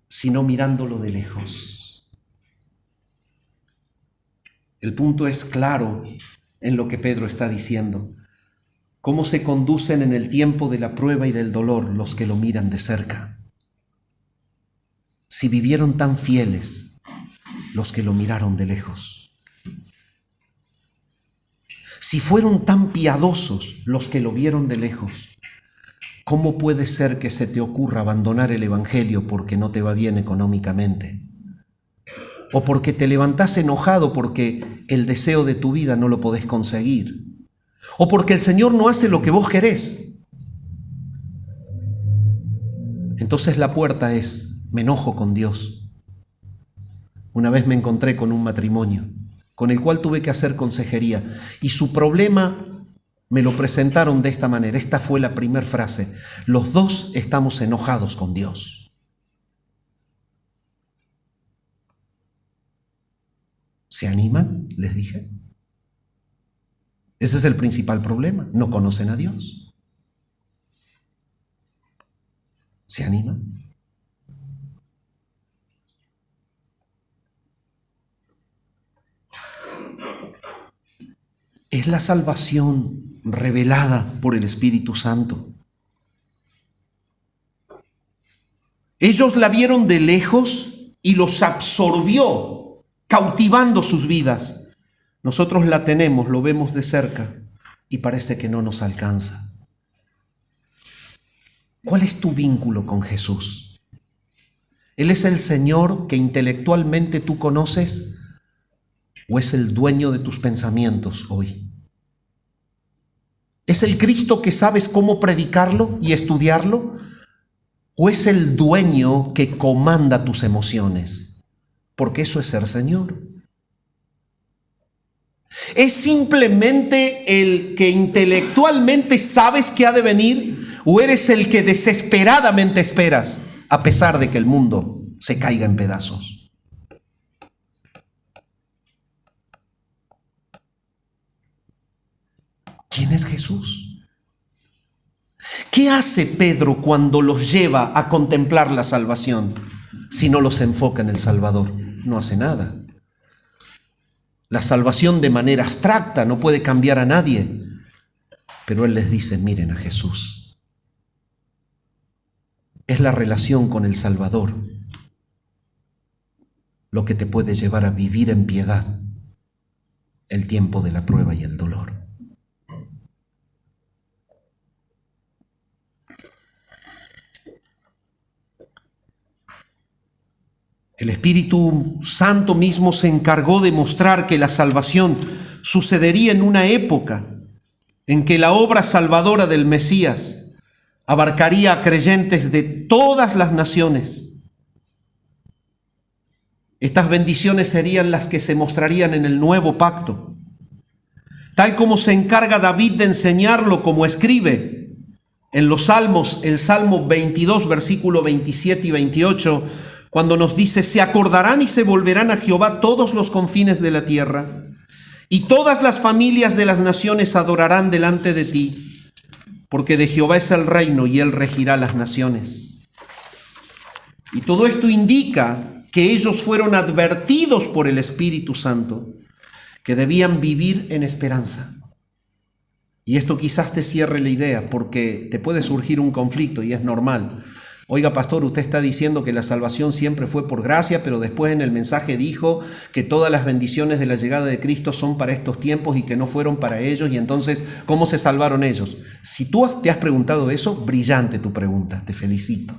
sino mirándolo de lejos. El punto es claro en lo que Pedro está diciendo. ¿Cómo se conducen en el tiempo de la prueba y del dolor los que lo miran de cerca? Si vivieron tan fieles los que lo miraron de lejos. Si fueron tan piadosos los que lo vieron de lejos, ¿cómo puede ser que se te ocurra abandonar el Evangelio porque no te va bien económicamente? O porque te levantás enojado porque el deseo de tu vida no lo podés conseguir. O porque el Señor no hace lo que vos querés. Entonces la puerta es, me enojo con Dios. Una vez me encontré con un matrimonio con el cual tuve que hacer consejería y su problema me lo presentaron de esta manera. Esta fue la primera frase. Los dos estamos enojados con Dios. ¿Se animan? Les dije. Ese es el principal problema. No conocen a Dios. ¿Se animan? Es la salvación revelada por el Espíritu Santo. Ellos la vieron de lejos y los absorbió, cautivando sus vidas. Nosotros la tenemos, lo vemos de cerca y parece que no nos alcanza. ¿Cuál es tu vínculo con Jesús? ¿Él es el Señor que intelectualmente tú conoces o es el dueño de tus pensamientos hoy? ¿Es el Cristo que sabes cómo predicarlo y estudiarlo? ¿O es el dueño que comanda tus emociones? Porque eso es ser Señor. ¿Es simplemente el que intelectualmente sabes que ha de venir? ¿O eres el que desesperadamente esperas a pesar de que el mundo se caiga en pedazos? ¿Quién es Jesús? ¿Qué hace Pedro cuando los lleva a contemplar la salvación si no los enfoca en el Salvador? No hace nada. La salvación de manera abstracta no puede cambiar a nadie, pero él les dice, miren a Jesús. Es la relación con el Salvador lo que te puede llevar a vivir en piedad el tiempo de la prueba y el dolor. El Espíritu Santo mismo se encargó de mostrar que la salvación sucedería en una época en que la obra salvadora del Mesías abarcaría a creyentes de todas las naciones. Estas bendiciones serían las que se mostrarían en el nuevo pacto, tal como se encarga David de enseñarlo, como escribe en los Salmos, el Salmo 22, versículo 27 y 28, cuando nos dice, se acordarán y se volverán a Jehová todos los confines de la tierra, y todas las familias de las naciones adorarán delante de ti, porque de Jehová es el reino y él regirá las naciones. Y todo esto indica que ellos fueron advertidos por el Espíritu Santo que debían vivir en esperanza. Y esto quizás te cierre la idea, porque te puede surgir un conflicto y es normal. Oiga, pastor, usted está diciendo que la salvación siempre fue por gracia, pero después en el mensaje dijo que todas las bendiciones de la llegada de Cristo son para estos tiempos y que no fueron para ellos, y entonces, ¿cómo se salvaron ellos? Si tú te has preguntado eso, brillante tu pregunta, te felicito.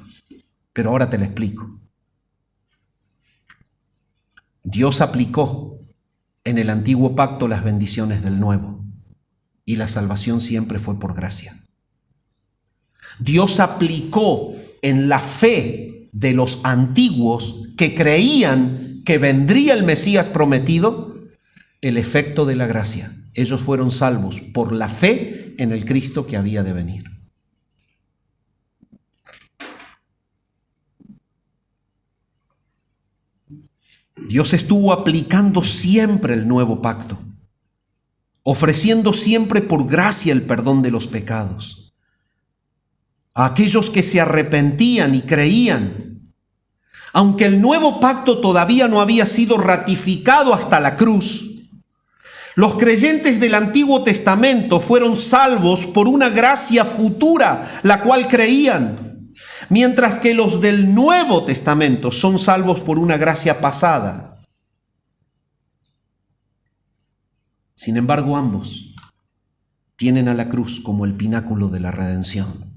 Pero ahora te la explico. Dios aplicó en el antiguo pacto las bendiciones del nuevo, y la salvación siempre fue por gracia. Dios aplicó en la fe de los antiguos que creían que vendría el Mesías prometido, el efecto de la gracia. Ellos fueron salvos por la fe en el Cristo que había de venir. Dios estuvo aplicando siempre el nuevo pacto, ofreciendo siempre por gracia el perdón de los pecados a aquellos que se arrepentían y creían. Aunque el nuevo pacto todavía no había sido ratificado hasta la cruz, Los creyentes del Antiguo Testamento fueron salvos por una gracia futura, la cual creían, mientras que los del Nuevo Testamento son salvos por una gracia pasada. Sin embargo, ambos tienen a la cruz como el pináculo de la redención.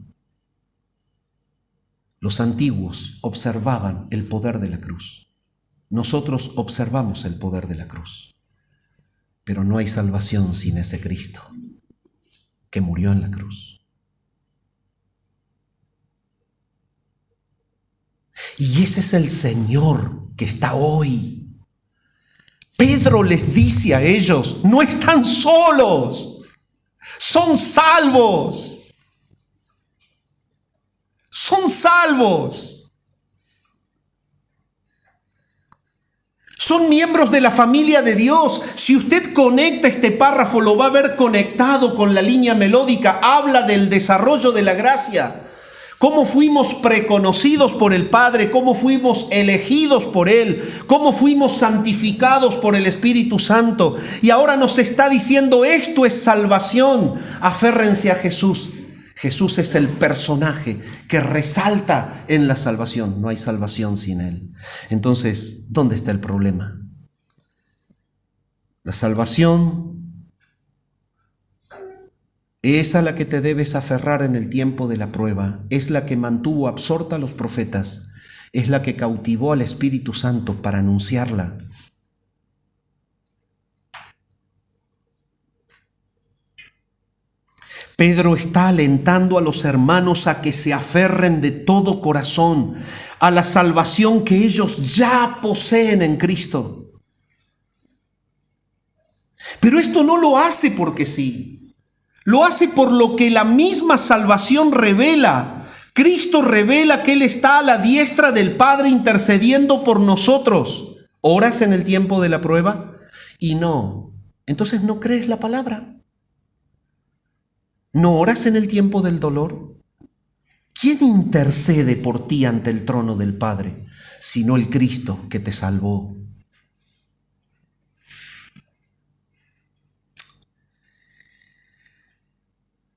Los antiguos observaban el poder de la cruz. Nosotros observamos el poder de la cruz. Pero no hay salvación sin ese Cristo que murió en la cruz. Y ese es el Señor que está hoy. Pedro les dice a ellos, no están solos, son salvos. Son salvos. Son miembros de la familia de Dios. Si usted conecta este párrafo, lo va a ver conectado con la línea melódica. Habla del desarrollo de la gracia. Cómo fuimos preconocidos por el Padre, cómo fuimos elegidos por Él, cómo fuimos santificados por el Espíritu Santo. Y ahora nos está diciendo, esto es salvación. Aférrense a Jesús. Jesús es el personaje que resalta en la salvación. No hay salvación sin Él. Entonces, ¿dónde está el problema? La salvación es a la que te debes aferrar en el tiempo de la prueba. Es la que mantuvo absorta a los profetas. Es la que cautivó al Espíritu Santo para anunciarla. Pedro está alentando a los hermanos a que se aferren de todo corazón a la salvación que ellos ya poseen en Cristo. Pero esto no lo hace porque sí. Lo hace por lo que la misma salvación revela. Cristo revela que Él está a la diestra del Padre intercediendo por nosotros. ¿Oras en el tiempo de la prueba? Y no. Entonces no crees la palabra. ¿No oras en el tiempo del dolor? ¿Quién intercede por ti ante el trono del Padre, sino el Cristo que te salvó?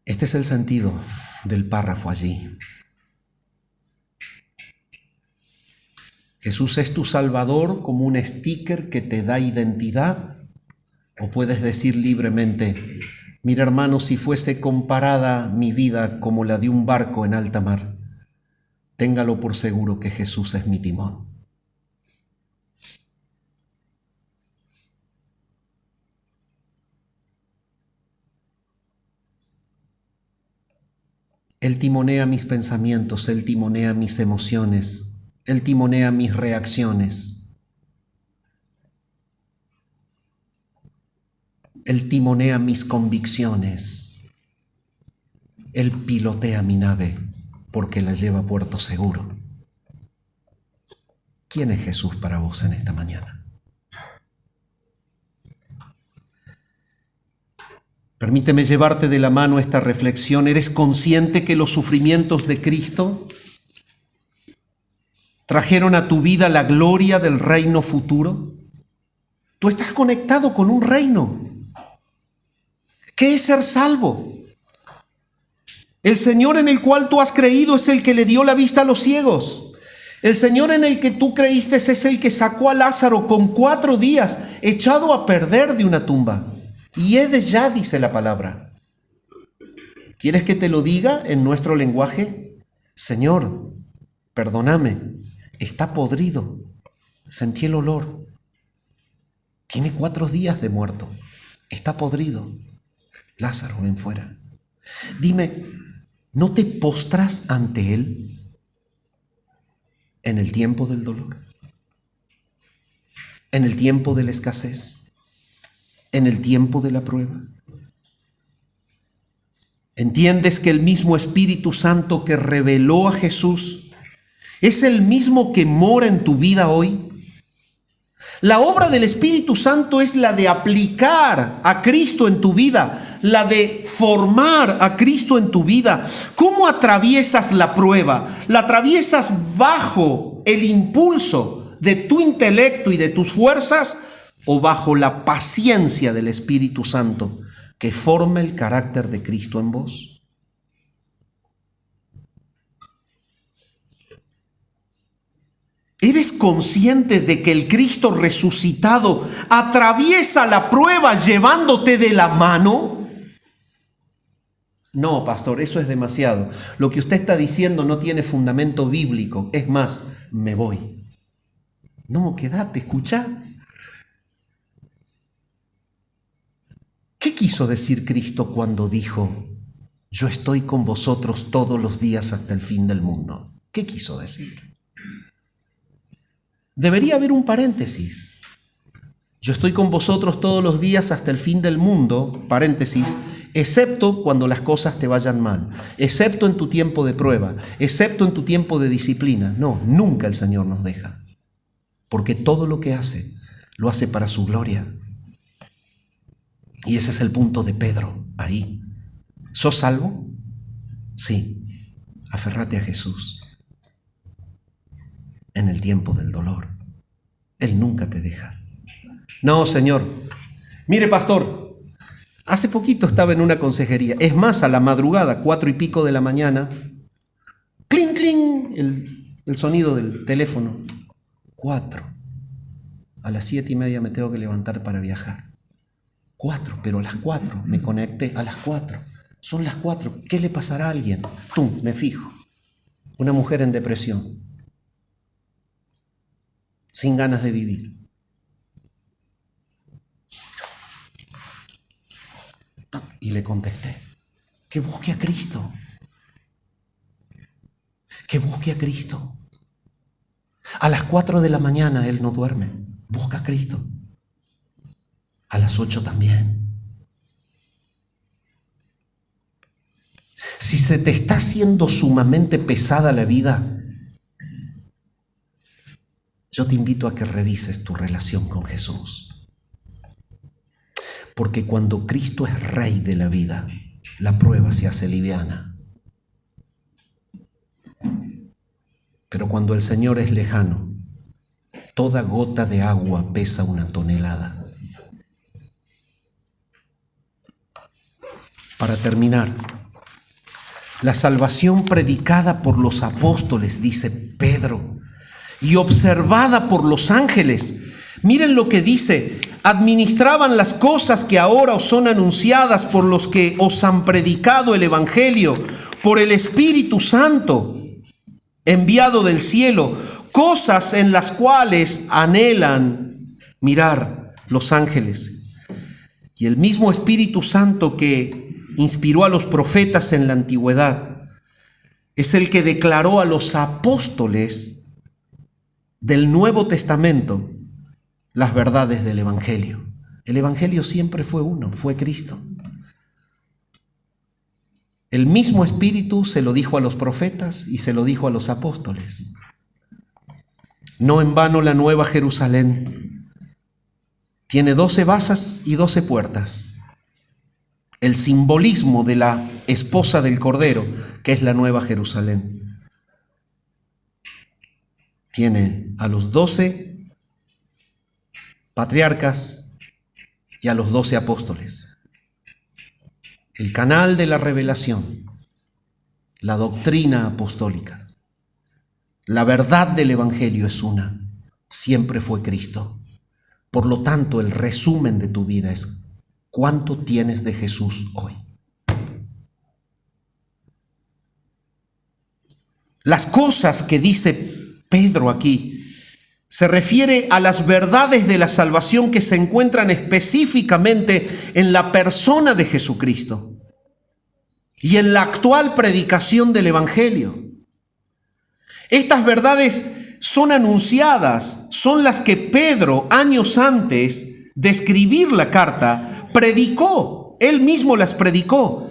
Este es el sentido del párrafo allí. Jesús es tu Salvador como un sticker que te da identidad, o puedes decir libremente, mira, hermano, si fuese comparada mi vida como la de un barco en alta mar, téngalo por seguro que Jesús es mi timón. Él timonea mis pensamientos, Él timonea mis emociones, Él timonea mis reacciones. Él timonea mis convicciones. Él pilotea mi nave porque la lleva a puerto seguro. ¿Quién es Jesús para vos en esta mañana? Permíteme llevarte de la mano esta reflexión. ¿Eres consciente que los sufrimientos de Cristo trajeron a tu vida la gloria del reino futuro? Tú estás conectado con un reino. ¿Qué es ser salvo? El Señor en el cual tú has creído es el que le dio la vista a los ciegos. El Señor en el que tú creíste es el que sacó a Lázaro con 4 días echado a perder de una tumba. Y es ya, dice la palabra. ¿Quieres que te lo diga en nuestro lenguaje? Señor, perdóname, está podrido. Sentí el olor. Tiene 4 días de muerto. Está podrido. Lázaro, ven fuera. Dime, ¿no te postras ante Él en el tiempo del dolor? ¿En el tiempo de la escasez? ¿En el tiempo de la prueba? ¿Entiendes que el mismo Espíritu Santo que reveló a Jesús es el mismo que mora en tu vida hoy? La obra del Espíritu Santo es la de aplicar a Cristo en tu vida, la de formar a Cristo en tu vida. ¿Cómo atraviesas la prueba? La atraviesas bajo el impulso de tu intelecto y de tus fuerzas, o bajo la paciencia del Espíritu Santo que forma el carácter de Cristo en vos? ¿Eres consciente de que el Cristo resucitado atraviesa la prueba llevándote de la mano? No, pastor, eso es demasiado. Lo que usted está diciendo no tiene fundamento bíblico. Es más, me voy. No, quédate, escucha. ¿Qué quiso decir Cristo cuando dijo, yo estoy con vosotros todos los días hasta el fin del mundo? ¿Qué quiso decir? Debería haber un paréntesis. Yo estoy con vosotros todos los días hasta el fin del mundo, paréntesis, excepto cuando las cosas te vayan mal, excepto en tu tiempo de prueba, excepto en tu tiempo de disciplina. No, nunca el Señor nos deja, porque todo lo que hace, lo hace para su gloria. Y ese es el punto de Pedro, ahí. ¿Sos salvo? Sí, aférrate a Jesús. En el tiempo del dolor, Él nunca te deja. No, Señor. Mire, pastor, hace poquito estaba en una consejería. Es más, a la madrugada, 4 y pico de la mañana, clink, clink, el sonido del teléfono. 4. A las 7:30 me tengo que levantar para viajar. 4, pero a las 4 me conecté. A las 4. Son las 4. ¿Qué le pasará a alguien? Tú, me fijo. Una mujer en depresión, sin ganas de vivir. Y le contesté, que busque a Cristo. Que busque a Cristo. A las 4 de la mañana él no duerme. Busca a Cristo. A las 8 también. Si se te está haciendo sumamente pesada la vida, yo te invito a que revises tu relación con Jesús. Porque cuando Cristo es Rey de la vida, la prueba se hace liviana. Pero cuando el Señor es lejano, toda gota de agua pesa 1 tonelada. Para terminar, la salvación predicada por los apóstoles, dice Pedro, y observada por los ángeles. Miren lo que dice: administraban las cosas que ahora os son anunciadas por los que os han predicado el Evangelio, por el Espíritu Santo enviado del cielo, cosas en las cuales anhelan mirar los ángeles. Y el mismo Espíritu Santo que inspiró a los profetas en la antigüedad es el que declaró a los apóstoles del Nuevo Testamento las verdades del Evangelio. El Evangelio siempre fue uno, fue Cristo. El mismo Espíritu se lo dijo a los profetas y se lo dijo a los apóstoles. No en vano la Nueva Jerusalén tiene 12 basas y 12 puertas. El simbolismo de la esposa del Cordero, que es la Nueva Jerusalén. Tiene a los 12 patriarcas y a los 12 apóstoles. El canal de la revelación, la doctrina apostólica, la verdad del Evangelio es una, siempre fue Cristo. Por lo tanto, el resumen de tu vida es: ¿cuánto tienes de Jesús hoy? Las cosas que dice Pedro aquí se refiere a las verdades de la salvación que se encuentran específicamente en la persona de Jesucristo y en la actual predicación del Evangelio. Estas verdades son anunciadas, son las que Pedro, años antes de escribir la carta, predicó. Él mismo las predicó.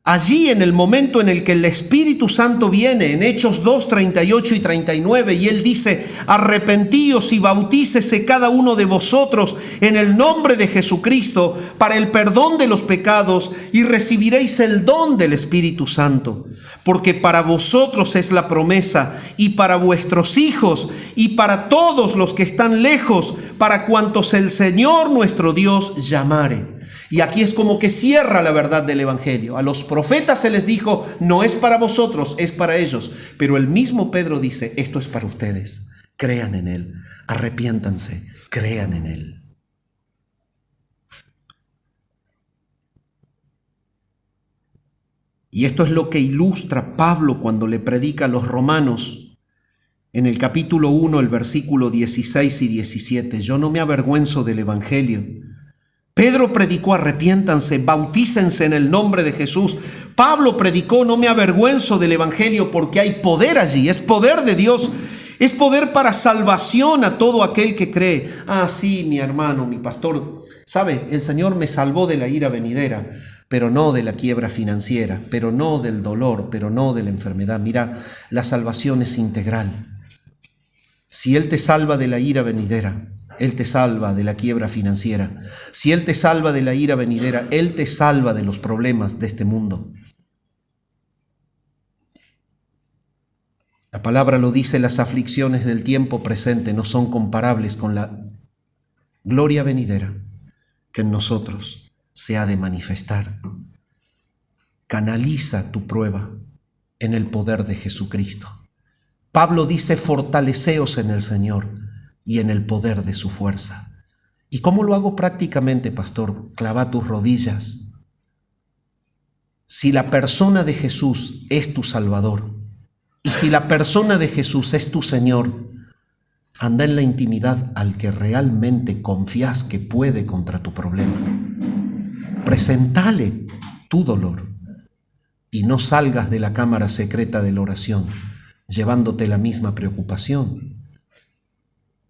Allí, en el momento en el que el Espíritu Santo viene, en Hechos 2, 38 y 39, y él dice: arrepentíos y bautícese cada uno de vosotros en el nombre de Jesucristo para el perdón de los pecados, y recibiréis el don del Espíritu Santo. Porque para vosotros es la promesa, y para vuestros hijos, y para todos los que están lejos, para cuantos el Señor nuestro Dios llamare. Y aquí es como que cierra la verdad del Evangelio. A los profetas se les dijo, no es para vosotros, es para ellos. Pero el mismo Pedro dice, esto es para ustedes. Crean en Él, arrepiéntanse, crean en Él. Y esto es lo que ilustra Pablo cuando le predica a los romanos en el capítulo 1, el versículo 16 y 17. Yo no me avergüenzo del Evangelio. Pedro predicó, arrepiéntanse, bautícense en el nombre de Jesús. Pablo predicó, no me avergüenzo del Evangelio, porque hay poder allí, es poder de Dios, es poder para salvación a todo aquel que cree. Ah, sí, mi hermano, mi pastor, ¿sabe? El Señor me salvó de la ira venidera, pero no de la quiebra financiera, pero no del dolor, pero no de la enfermedad. Mira, la salvación es integral. Si Él te salva de la ira venidera, Él te salva de la quiebra financiera. Si Él te salva de la ira venidera, Él te salva de los problemas de este mundo. La palabra lo dice, las aflicciones del tiempo presente no son comparables con la gloria venidera que en nosotros se ha de manifestar. Canaliza tu prueba en el poder de Jesucristo. Pablo dice, fortaleceos en el Señor y en el poder de su fuerza. ¿Y cómo lo hago prácticamente, pastor? Clava tus rodillas. Si la persona de Jesús es tu Salvador, y si la persona de Jesús es tu Señor, anda en la intimidad al que realmente confías que puede contra tu problema. Presentale tu dolor y no salgas de la cámara secreta de la oración llevándote la misma preocupación.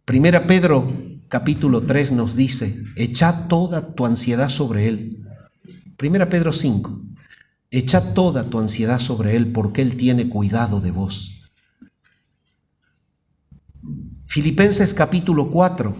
Primera Pedro capítulo 3 nos dice, echa toda tu ansiedad sobre Él. Primera Pedro 5, echa toda tu ansiedad sobre Él porque Él tiene cuidado de vos. Filipenses capítulo 4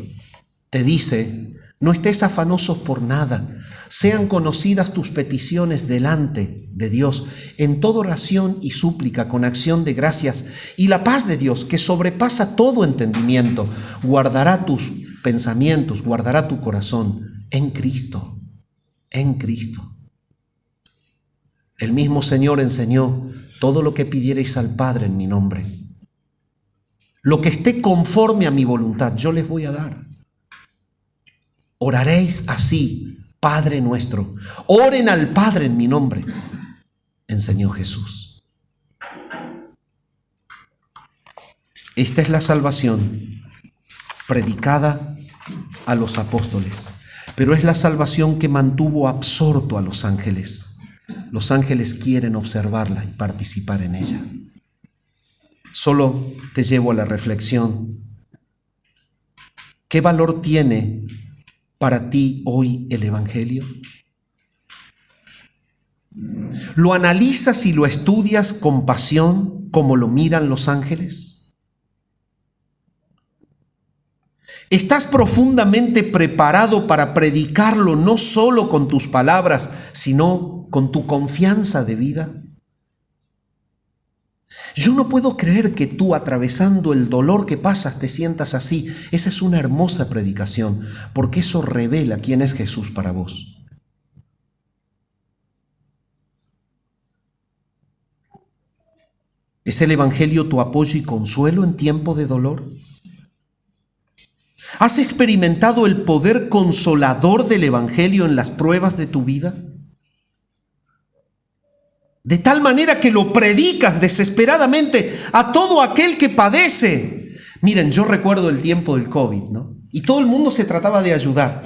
te dice, no estés afanosos por nada, sean conocidas tus peticiones delante de Dios en toda oración y súplica con acción de gracias, y la paz de Dios, que sobrepasa todo entendimiento, guardará tus pensamientos, guardará tu corazón en Cristo, en Cristo. El mismo Señor enseñó, todo lo que pidierais al Padre en mi nombre, lo que esté conforme a mi voluntad, yo les voy a dar. Oraréis así, Padre nuestro. Oren al Padre en mi nombre, enseñó Jesús. Esta es la salvación predicada a los apóstoles, pero es la salvación que mantuvo absorto a los ángeles. Los ángeles quieren observarla y participar en ella. Solo te llevo a la reflexión. ¿Qué valor tiene para ti hoy el Evangelio? ¿Lo analizas y lo estudias con pasión como lo miran los ángeles? ¿Estás profundamente preparado para predicarlo no solo con tus palabras, sino con tu confianza de vida? Yo no puedo creer que tú, atravesando el dolor que pasas, te sientas así. Esa es una hermosa predicación, porque eso revela quién es Jesús para vos. ¿Es el Evangelio tu apoyo y consuelo en tiempo de dolor? ¿Has experimentado el poder consolador del Evangelio en las pruebas de tu vida? De tal manera que lo predicas desesperadamente a todo aquel que padece. Miren, yo recuerdo el tiempo del COVID, ¿no? Y todo el mundo se trataba de ayudar.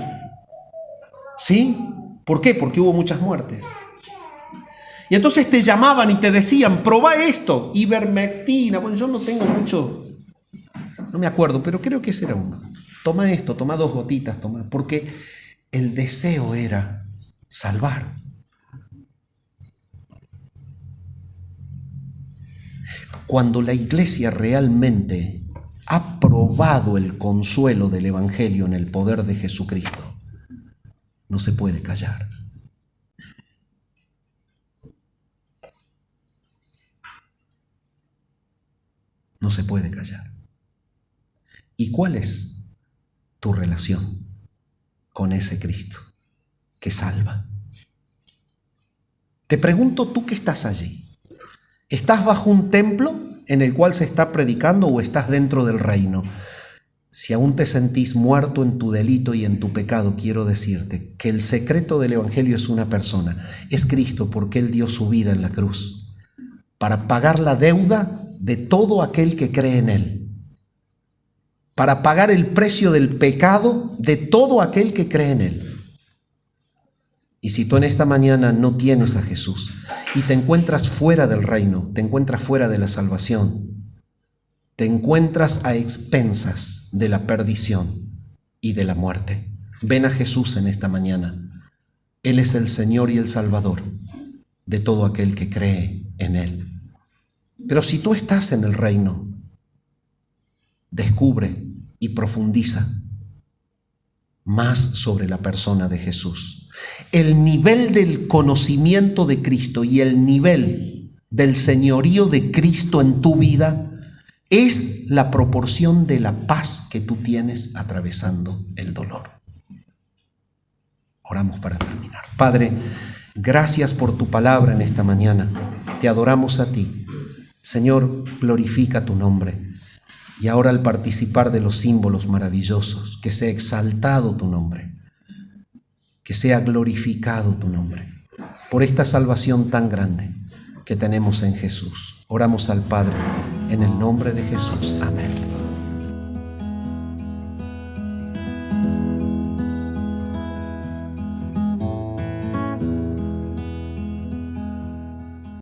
¿Sí? ¿Por qué? Porque hubo muchas muertes. Y entonces te llamaban y te decían, probá esto, ivermectina. Bueno, yo no tengo mucho, no me acuerdo, pero creo que ese era uno. Toma esto, toma 2 gotitas, toma. Porque el deseo era salvar. Cuando la iglesia realmente ha probado el consuelo del Evangelio en el poder de Jesucristo, no se puede callar. No se puede callar. ¿Y cuál es tu relación con ese Cristo que salva. Te pregunto, tú que estás allí, ¿estás bajo un templo en el cual se está predicando o estás dentro del reino? Si aún te sentís muerto en tu delito y en tu pecado, quiero decirte que el secreto del Evangelio es una persona, es Cristo, porque Él dio su vida en la cruz para pagar la deuda de todo aquel que cree en Él, para pagar el precio del pecado de todo aquel que cree en Él. Y si tú en esta mañana no tienes a Jesús y te encuentras fuera del reino, te encuentras fuera de la salvación, te encuentras a expensas de la perdición y de la muerte, ven a Jesús en esta mañana. Él es el Señor y el Salvador de todo aquel que cree en Él. Pero si tú estás en el reino, descubre y profundiza más sobre la persona de Jesús. El nivel del conocimiento de Cristo y el nivel del señorío de Cristo en tu vida es la proporción de la paz que tú tienes atravesando el dolor. Oramos para terminar. Padre, gracias por tu palabra en esta mañana. Te adoramos a ti. Señor, glorifica tu nombre. Y ahora al participar de los símbolos maravillosos, que sea exaltado tu nombre, que sea glorificado tu nombre, por esta salvación tan grande que tenemos en Jesús. Oramos al Padre en el nombre de Jesús. Amén.